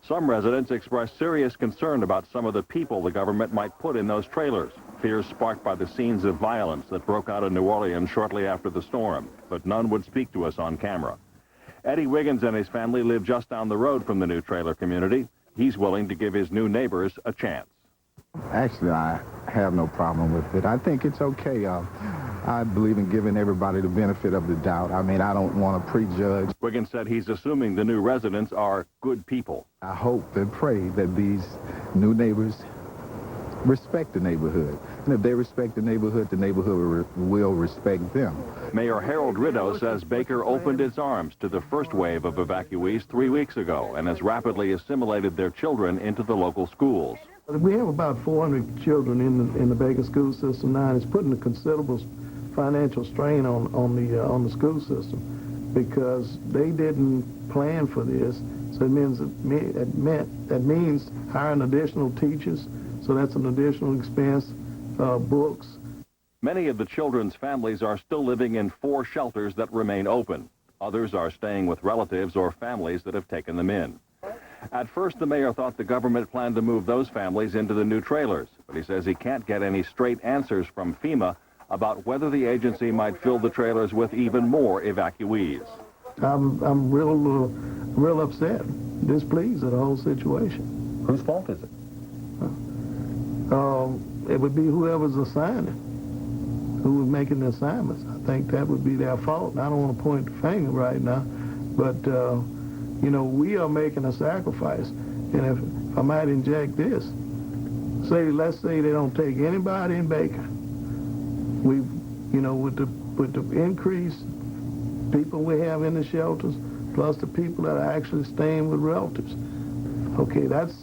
[SPEAKER 12] Some residents expressed serious concern about some of the people the government might put in those trailers, fears sparked by the scenes of violence that broke out in New Orleans shortly after the storm, but none would speak to us on camera. Eddie Wiggins and his family live just down the road from the new trailer community. He's willing to give his new neighbors a chance.
[SPEAKER 15] Actually, I have no problem with it. I think it's okay. I believe in giving everybody the benefit of the doubt. I mean, I don't want to prejudge.
[SPEAKER 12] Wiggins said he's assuming the new residents are good people.
[SPEAKER 15] I hope and pray that these new neighbors respect the neighborhood. And if they respect the neighborhood will respect them.
[SPEAKER 12] Mayor Harold Rideau says Baker opened its arms to the first wave of evacuees 3 weeks ago and has rapidly assimilated their children into the local schools.
[SPEAKER 17] We have about 400 children in the Baker school system now, and it's putting a considerable financial strain on the school system because they didn't plan for this. So that means hiring additional teachers. So that's an additional expense, books.
[SPEAKER 12] Many of the children's families are still living in 4 shelters that remain open. Others are staying with relatives or families that have taken them in. At first, the mayor thought the government planned to move those families into the new trailers, but he says he can't get any straight answers from FEMA about whether the agency might fill the trailers with even more evacuees.
[SPEAKER 17] I'm real upset, displeased at the whole situation.
[SPEAKER 12] Whose fault is it?
[SPEAKER 17] It would be whoever's assigning, who was making the assignments. I think that would be their fault. And I don't want to point the finger right now, but you know, we are making a sacrifice. And if I might inject this, let's say they don't take anybody in Baker. You know, with the increased people we have in the shelters, plus the people that are actually staying with relatives. Okay, that's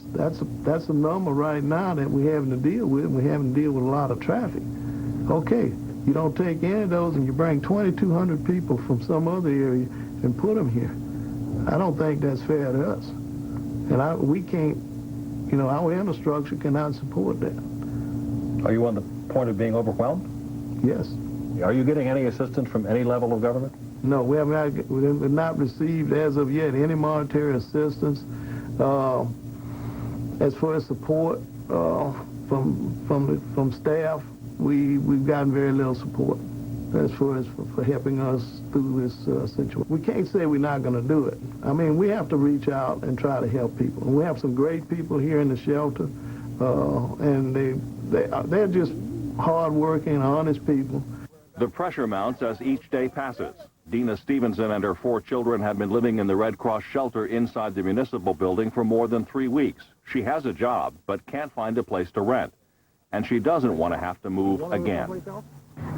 [SPEAKER 17] a number right now that we're having to deal with, and we're having to deal with a lot of traffic. Okay, you don't take any of those and you bring 2,200 people from some other area and put them here. I don't think that's fair to us. And we can't, you know, our infrastructure cannot support that.
[SPEAKER 18] Are you on the point of being overwhelmed?
[SPEAKER 17] Yes.
[SPEAKER 18] Are you getting any assistance from any level of government?
[SPEAKER 17] No, we have not received as of yet any monetary assistance. As far as support from staff, we've gotten very little support as far as for helping us through this situation. We can't say we're not going to do it. I mean, we have to reach out and try to help people. And we have some great people here in the shelter, and they're just hard-working, honest people.
[SPEAKER 12] The pressure mounts as each day passes. Dina Stevenson and her 4 children have been living in the Red Cross shelter inside the municipal building for more than 3 weeks. She has a job, but can't find a place to rent. And she doesn't want to have to move again.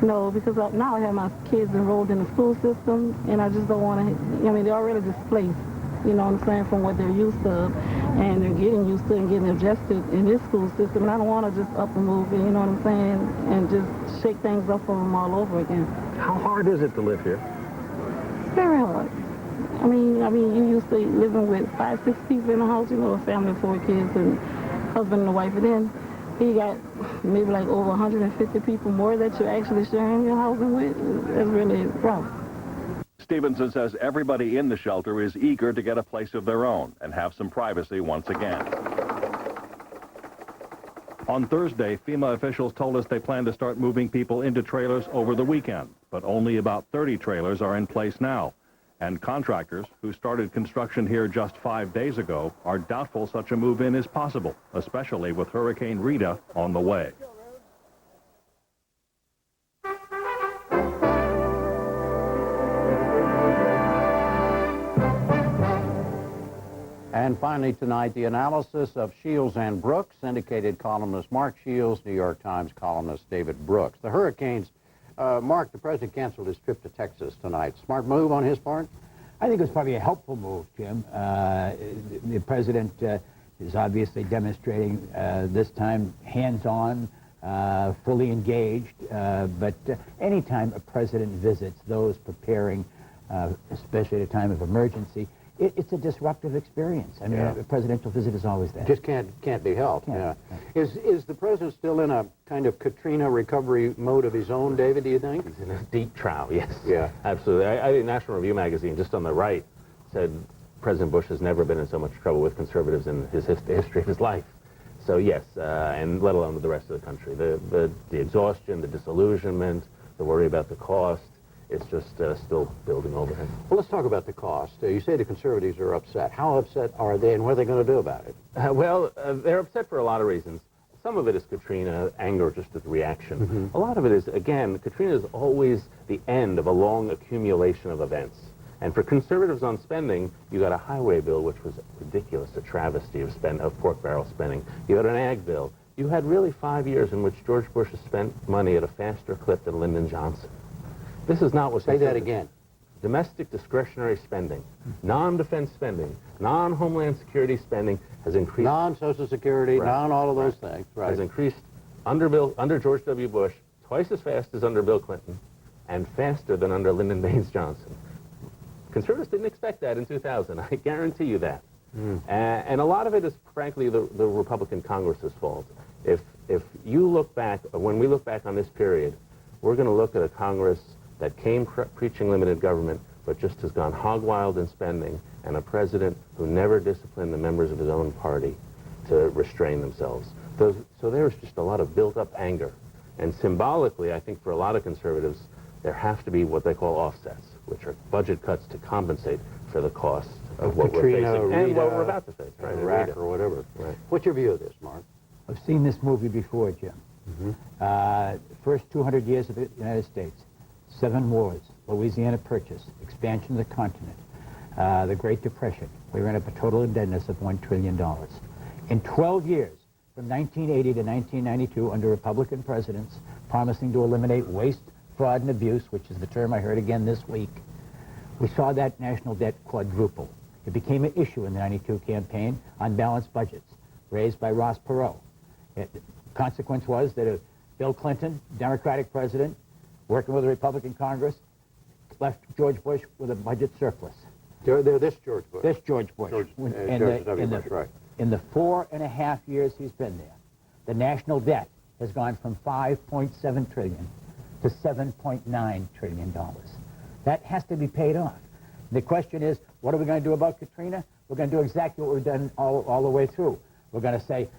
[SPEAKER 2] No, because now I have my kids enrolled in the school system, and I just don't want to, I mean, they're already displaced, you know what I'm saying, from what they're used to, and they're getting used to and getting adjusted in this school system, and I don't want to just up and move, you know what I'm saying, and just shake things up for them all over again.
[SPEAKER 18] How hard is it to live here?
[SPEAKER 2] Very hard. I mean, you used to living with 5, 6 people in the house, you know, a family of 4 kids and husband and a wife, and then you got maybe like over 150 people more that you're actually sharing your housing with. That's really rough.
[SPEAKER 12] Stevenson says everybody in the shelter is eager to get a place of their own and have some privacy once again. On Thursday, FEMA officials told us they plan to start moving people into trailers over the weekend, but only about 30 trailers are in place now. And contractors who started construction here just 5 days ago are doubtful such a move-in is possible, especially with Hurricane Rita on the way.
[SPEAKER 16] And finally tonight, the analysis of Shields and Brooks, syndicated columnist Mark Shields, New York Times columnist David Brooks. The hurricanes, Mark, the president canceled his trip to Texas tonight. Smart move on his part?
[SPEAKER 19] I think it was probably a helpful move, Jim. The president is obviously demonstrating this time hands-on, fully engaged. But anytime a president visits those preparing, especially at a time of emergency, it's a disruptive experience. I mean, a presidential visit is always that.
[SPEAKER 16] Just can't be helped. Yeah. Is the president still in a kind of Katrina recovery mode of his own, David, do you think?
[SPEAKER 20] He's in a deep trial, yes.
[SPEAKER 16] Yeah.
[SPEAKER 20] Absolutely. I think National Review magazine, just on the right, said President Bush has never been in so much trouble with conservatives in his history of his life. So yes, and let alone with the rest of the country. The exhaustion, the disillusionment, the worry about the cost. It's just still building overhead.
[SPEAKER 16] Well, let's talk about the cost. You say the conservatives are upset. How upset are they, and what are they going to do about it?
[SPEAKER 20] They're upset for a lot of reasons. Some of it is Katrina, anger just at the reaction. A lot of it is, again, Katrina is always the end of a long accumulation of events. And for conservatives on spending, you got a highway bill, which was ridiculous, a travesty of pork barrel spending. You had an ag bill. You had really 5 years in which George Bush has spent money at a faster clip than Lyndon Johnson. This is not what...
[SPEAKER 16] Say that again.
[SPEAKER 20] Domestic discretionary spending, non-defense spending, non-homeland security spending has increased...
[SPEAKER 16] Non-Social Security, non-all of those things, right.
[SPEAKER 20] Has increased under George W. Bush twice as fast as under Bill Clinton and faster than under Lyndon Baines Johnson. Conservatives didn't expect that in 2000. I guarantee you that. And a lot of it is, frankly, the Republican Congress's fault. If you look back, when we look back on this period, we're going to look at a Congress that came preaching limited government, but just has gone hog wild in spending, and a president who never disciplined the members of his own party to restrain themselves. So there's just a lot of built-up anger. And symbolically, I think for a lot of conservatives, there have to be what they call offsets, which are budget cuts to compensate for the cost of what
[SPEAKER 16] Katrina,
[SPEAKER 20] we're facing
[SPEAKER 16] Rita,
[SPEAKER 20] and what we're about to face. Right,
[SPEAKER 16] Iraq or whatever.
[SPEAKER 20] Right.
[SPEAKER 16] What's your view of this, Mark?
[SPEAKER 19] I've seen this movie before, Jim. First 200 years of the United States, 7 wars, Louisiana Purchase, expansion of the continent, the Great Depression. We ran up a total indebtedness of $1 trillion. In 12 years, from 1980 to 1992, under Republican presidents, promising to eliminate waste, fraud, and abuse, which is the term I heard again this week, we saw that national debt quadruple. It became an issue in the 92 campaign on balanced budgets, raised by Ross Perot. The consequence was that Bill Clinton, Democratic president, working with a Republican Congress, left George Bush with a budget surplus.
[SPEAKER 16] They're this George Bush.
[SPEAKER 19] This George Bush.
[SPEAKER 16] George W. Bush, right.
[SPEAKER 19] In the 4.5 years he's been there, the national debt has gone from $5.7 trillion to $7.9 trillion. That has to be paid off. The question is, what are we going to do about Katrina? We're going to do exactly what we've done all the way through. We're going to say,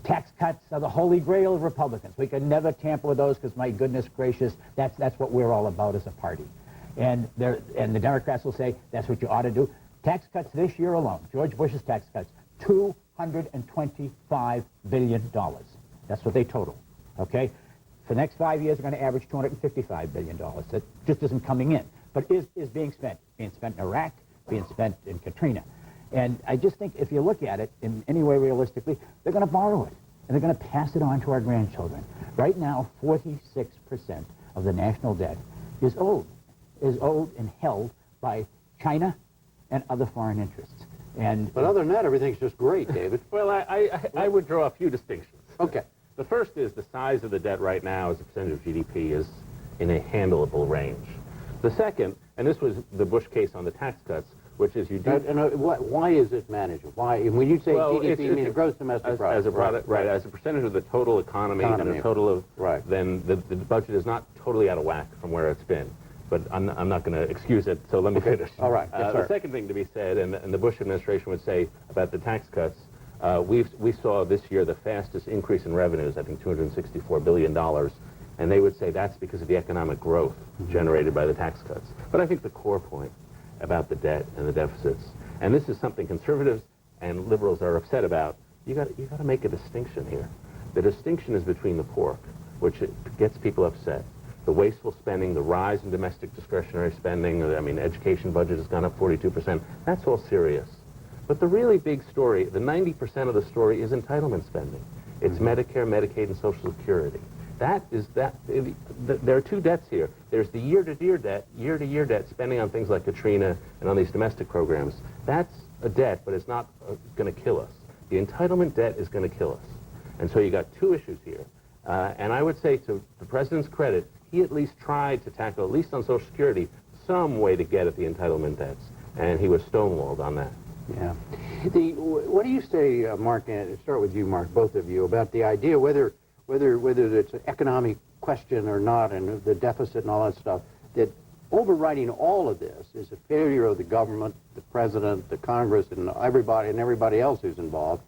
[SPEAKER 19] tax cuts are the holy grail of Republicans. We can never tamper with those because, my goodness gracious, that's what we're all about as a party. And the Democrats will say, that's what you ought to do. Tax cuts this year alone, George Bush's tax cuts, $225 billion. That's what they total, okay? For the next 5 years, they're going to average $255 billion. That just isn't coming in, but is being spent. Being spent in Iraq, being spent in Katrina. And I just think if you look at it in any way realistically, they're going to borrow it, and they're going to pass it on to our grandchildren. Right now, 46% of the national debt is owed and held by China and other foreign interests.
[SPEAKER 16] But other than that, everything's just great, David.
[SPEAKER 20] Well, I would draw a few distinctions.
[SPEAKER 16] Okay.
[SPEAKER 20] The first is the size of the debt right now as a percentage of GDP is in a handleable range. The second, and this was the Bush case on the tax cuts, which is you do...
[SPEAKER 16] why is it manageable? Why? And when you say GDP, you mean gross domestic product.
[SPEAKER 20] As a product, right, as a percentage of the total economy. And the total of...
[SPEAKER 16] Right.
[SPEAKER 20] Then the budget is not totally out of whack from where it's been. But I'm not going to excuse it, so let me finish.
[SPEAKER 16] All right. Yes,
[SPEAKER 20] the second thing to be said, and the Bush administration would say about the tax cuts, we saw this year the fastest increase in revenues, I think $264 billion, and they would say that's because of the economic growth generated by the tax cuts. But I think the core point about the debt and the deficits, and this is something conservatives and liberals are upset about, you got to make a distinction here. The distinction is between the pork, which gets people upset, the wasteful spending, the rise in domestic discretionary spending, I mean, education budget has gone up 42%. That's all serious. But the really big story, the 90% of the story is entitlement spending. It's Medicare, Medicaid, and Social Security. There are two debts here. There's the year-to-year debt spending on things like Katrina and on these domestic programs. That's a debt, but it's not going to kill us. The entitlement debt is going to kill us. And so you got two issues here. And I would say, to the president's credit, he at least tried to tackle, at least on Social Security, some way to get at the entitlement debts. And he was stonewalled on that.
[SPEAKER 16] Yeah. What do you say, Mark, and start with you, Mark, both of you, about the idea, whether it's an economic question or not, and the deficit and all that stuff, that overriding all of this is a failure of the government, the president, the Congress, and everybody else who's involved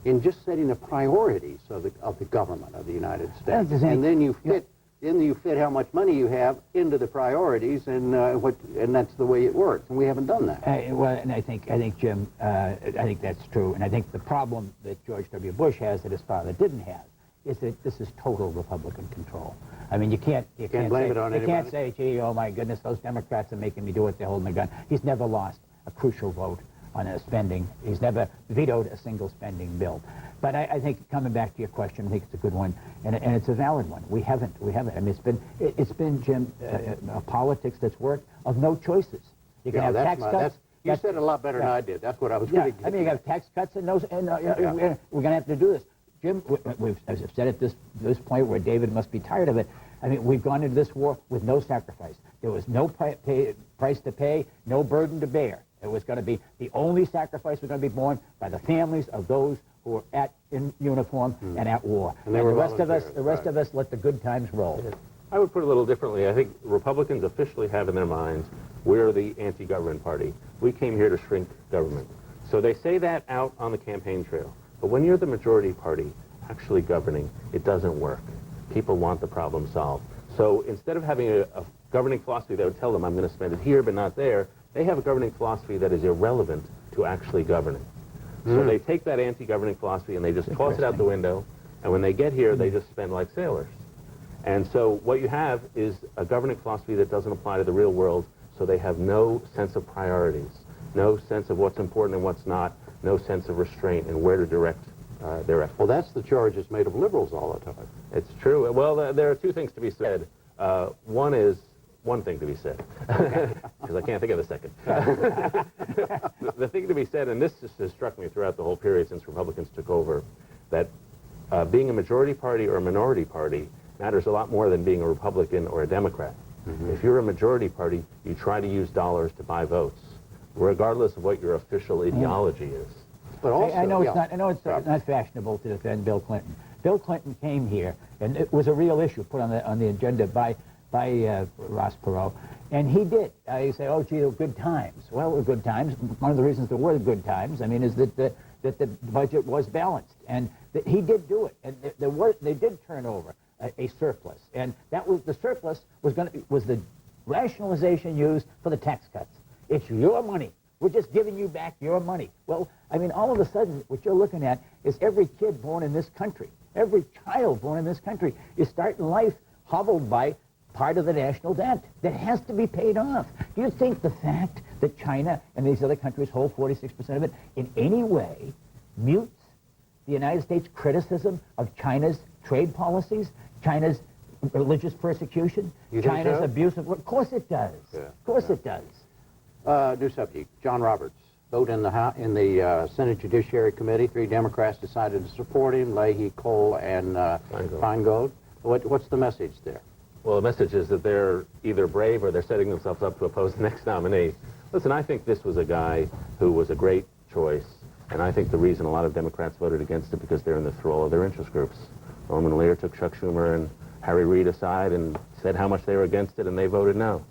[SPEAKER 16] in just setting the priorities of the government of the United States. And then you fit then you fit how much money you have into the priorities, and that's the way it works. And we haven't done that.
[SPEAKER 19] Well, and I think Jim, I think that's true. And I think the problem that George W. Bush has that his father didn't have is that this is total Republican control. I mean, you can't
[SPEAKER 16] blame
[SPEAKER 19] say,
[SPEAKER 16] it on
[SPEAKER 19] you
[SPEAKER 16] anybody.
[SPEAKER 19] can't say, gee, oh my goodness, those Democrats are making me do it. They're holding the gun. He's never lost a crucial vote on a spending. He's never vetoed a single spending bill. But I think, coming back to your question, I think it's a good one, and it's a valid one. We haven't. I mean, it's been Jim, a politics that's worked of no choices. You can have tax cuts.
[SPEAKER 16] You said it a lot better than I did. That's what I was going to get.
[SPEAKER 19] I mean, you have tax cuts and those, and we're going to have to do this. Jim, as I've said at this point where David must be tired of it, I mean, we've gone into this war with no sacrifice. There was no price to pay, no burden to bear. It was going to be the only sacrifice was going to be borne by the families of those who were in uniform and at war. And the rest of us let the good times roll.
[SPEAKER 20] I would put it a little differently. I think Republicans officially have in their minds, we're the anti-government party. We came here to shrink government. So they say that out on the campaign trail. But when you're the majority party actually governing, it doesn't work. People want the problem solved. So instead of having a governing philosophy that would tell them, I'm going to spend it here but not there, they have a governing philosophy that is irrelevant to actually governing. So they take that anti-governing philosophy and they just toss it out the window, and when they get here, they just spend like sailors. And so what you have is a governing philosophy that doesn't apply to the real world, so they have no sense of priorities, no sense of what's important and what's not, no sense of restraint and where to direct their efforts.
[SPEAKER 16] Well, that's the charge that's made of liberals all the time.
[SPEAKER 20] It's true. Well, there are two things to be said. One thing to be said, because I can't think of the second. The thing to be said, and this has struck me throughout the whole period since Republicans took over, that being a majority party or a minority party matters a lot more than being a Republican or a Democrat. If you're a majority party, you try to use dollars to buy votes, regardless of what your official ideology is.
[SPEAKER 19] But also, I know it's not fashionable to defend Bill Clinton. Bill Clinton came here, and it was a real issue put on the agenda by Ross Perot, and he did. You say, oh, gee, good times. Well, they were good times. One of the reasons there were good times, I mean, is that the budget was balanced, and he did do it, and they did turn over a surplus, and that was the surplus was the rationalization used for the tax cuts. It's your money. We're just giving you back your money. Well, I mean, all of a sudden, what you're looking at is every kid born in this country, every child born in this country is starting life hobbled by part of the national debt that has to be paid off. Do you think the fact that China and these other countries hold 46% of it in any way mutes the United States' criticism of China's trade policies, China's religious persecution, China's abuse of... Of course it does. Of course it does.
[SPEAKER 16] New subject. John Roberts. Vote in the Senate Judiciary Committee. 3 Democrats decided to support him, Leahy, Cole, and Feingold. What's the message there?
[SPEAKER 20] Well, the message is that they're either brave or they're setting themselves up to oppose the next nominee. Listen, I think this was a guy who was a great choice, and I think the reason a lot of Democrats voted against it because they're in the thrall of their interest groups. Norman Lear took Chuck Schumer and Harry Reid aside and said how much they were against it, and they voted no.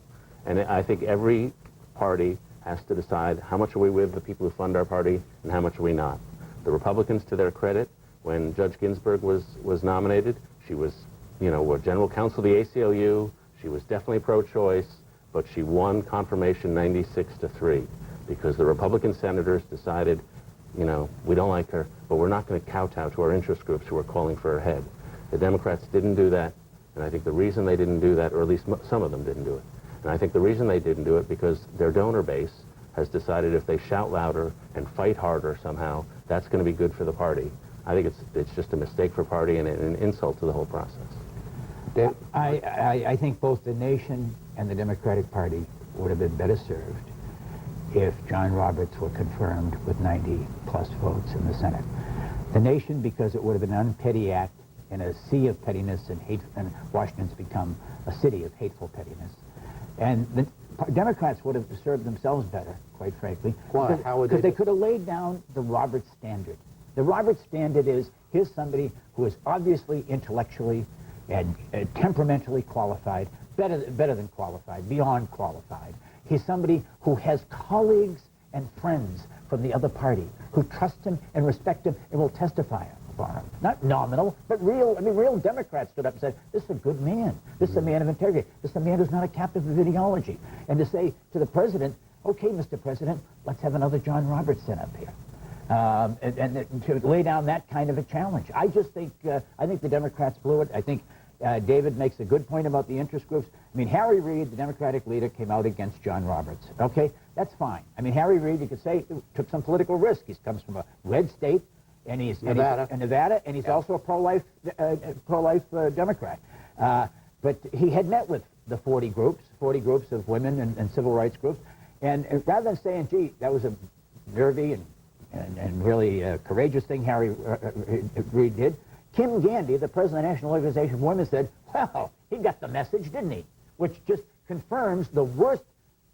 [SPEAKER 20] And I think every party has to decide how much are we with the people who fund our party and how much are we not. The Republicans, to their credit, when Judge Ginsburg was nominated, she was, general counsel of the ACLU. She was definitely pro-choice, but she won confirmation 96-3 because the Republican senators decided, we don't like her, but we're not going to kowtow to our interest groups who are calling for her head. The Democrats didn't do that, and I think the reason they didn't do that, or at least some of them didn't do it, and I think the reason they didn't do it because their donor base has decided if they shout louder and fight harder somehow, that's going to be good for the party. I think it's just a mistake for party and an insult to the whole process.
[SPEAKER 19] I think both the nation and the Democratic Party would have been better served if John Roberts were confirmed with 90-plus votes in the Senate. The nation, because it would have been an unpetty act in a sea of pettiness, and Washington's become a city of hateful pettiness. And the Democrats would have served themselves better, quite frankly.
[SPEAKER 16] Why? How would they?
[SPEAKER 19] Because they could have laid down the Roberts standard. The Roberts standard is, here's somebody who is obviously intellectually and temperamentally qualified, better than qualified, beyond qualified. He's somebody who has colleagues and friends from the other party who trust him and respect him and will testify for him. Not nominal, but real. I mean, real Democrats stood up and said, this is a good man. This is a man of integrity. This is a man who's not a captive of ideology. And to say to the president, okay, Mr. President, let's have another John Robertson up here. And to lay down that kind of a challenge. I just think, I think the Democrats blew it. I think David makes a good point about the interest groups. I mean, Harry Reid, the Democratic leader, came out against John Roberts. Okay, that's fine. I mean, Harry Reid, you could say, took some political risk. He comes from a red state, and he's Nevada, and he's also a pro-life Democrat. But he had met with the 40 groups of women and civil rights groups, and rather than saying, gee, that was a nervy and really courageous thing Harry Reid did, Kim Gandy, the president of the National Organization of Women, said, well, he got the message, didn't he? Which just confirms the worst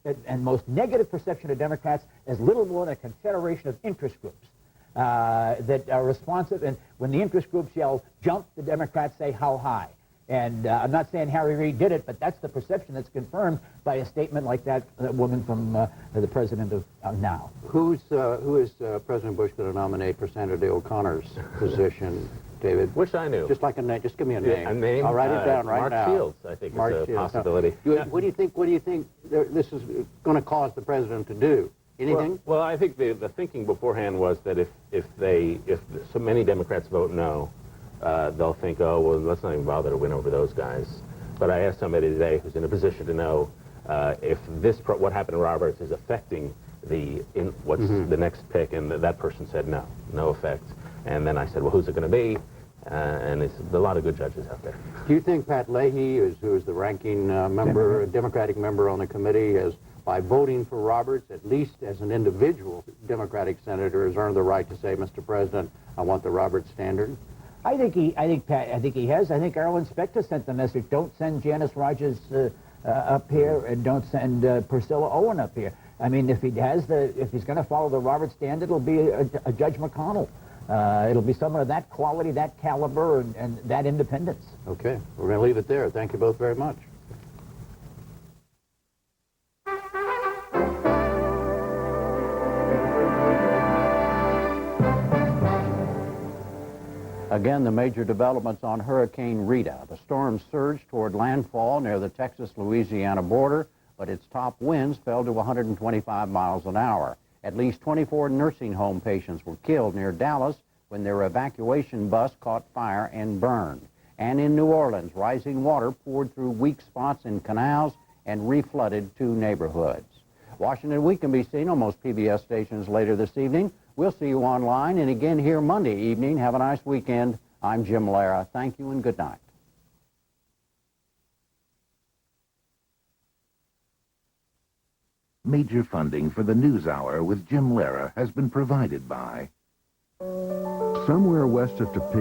[SPEAKER 19] and most negative perception of Democrats as little more than a confederation of interest groups that are responsive. And when the interest groups yell, jump, the Democrats say, how high? And I'm not saying Harry Reid did it, but that's the perception that's confirmed by a statement like that woman from the president of now.
[SPEAKER 16] Who is President Bush going to nominate for Sandra Day O'Connor's position, David?
[SPEAKER 20] Wish I knew.
[SPEAKER 16] Just like a name. Just give me a name.
[SPEAKER 20] A name?
[SPEAKER 16] I'll write it down right now.
[SPEAKER 20] Mark Shields, I think, is a possibility.
[SPEAKER 16] What do you think this is going to cause the president to do? Anything?
[SPEAKER 20] Well, I think the thinking beforehand was that if so many Democrats vote no, they'll think, oh, well, let's not even bother to win over those guys. But I asked somebody today who's in a position to know if what happened to Roberts is affecting what's the next pick, and that person said no effect. And then I said, well, who's it going to be? And it's a lot of good judges out there.
[SPEAKER 16] Do you think Pat Leahy, who is the ranking member, Democratic member on the committee, by voting for Roberts, at least as an individual Democratic senator, has earned the right to say, Mr. President, I want the Roberts standard?
[SPEAKER 19] I think he has. I think Arlen Specter sent the message: don't send Janice Rogers up here, and don't send Priscilla Owen up here. I mean, if he's going to follow the Roberts standard, it'll be a Judge McConnell. It'll be someone of that quality, that caliber, and that independence.
[SPEAKER 16] Okay, we're going to leave it there. Thank you both very much. Again, the major developments on Hurricane Rita. The storm surged toward landfall near the Texas-Louisiana border, but its top winds fell to 125 miles an hour. At least 24 nursing home patients were killed near Dallas when their evacuation bus caught fire and burned. And in New Orleans, rising water poured through weak spots in canals and reflooded 2 neighborhoods. Washington Week can be seen on most PBS stations later this evening. We'll see you online and again here Monday evening. Have a nice weekend. I'm Jim Lara. Thank you and good night.
[SPEAKER 6] Major funding for the NewsHour with Jim Lara has been provided by... Somewhere west of Topeka,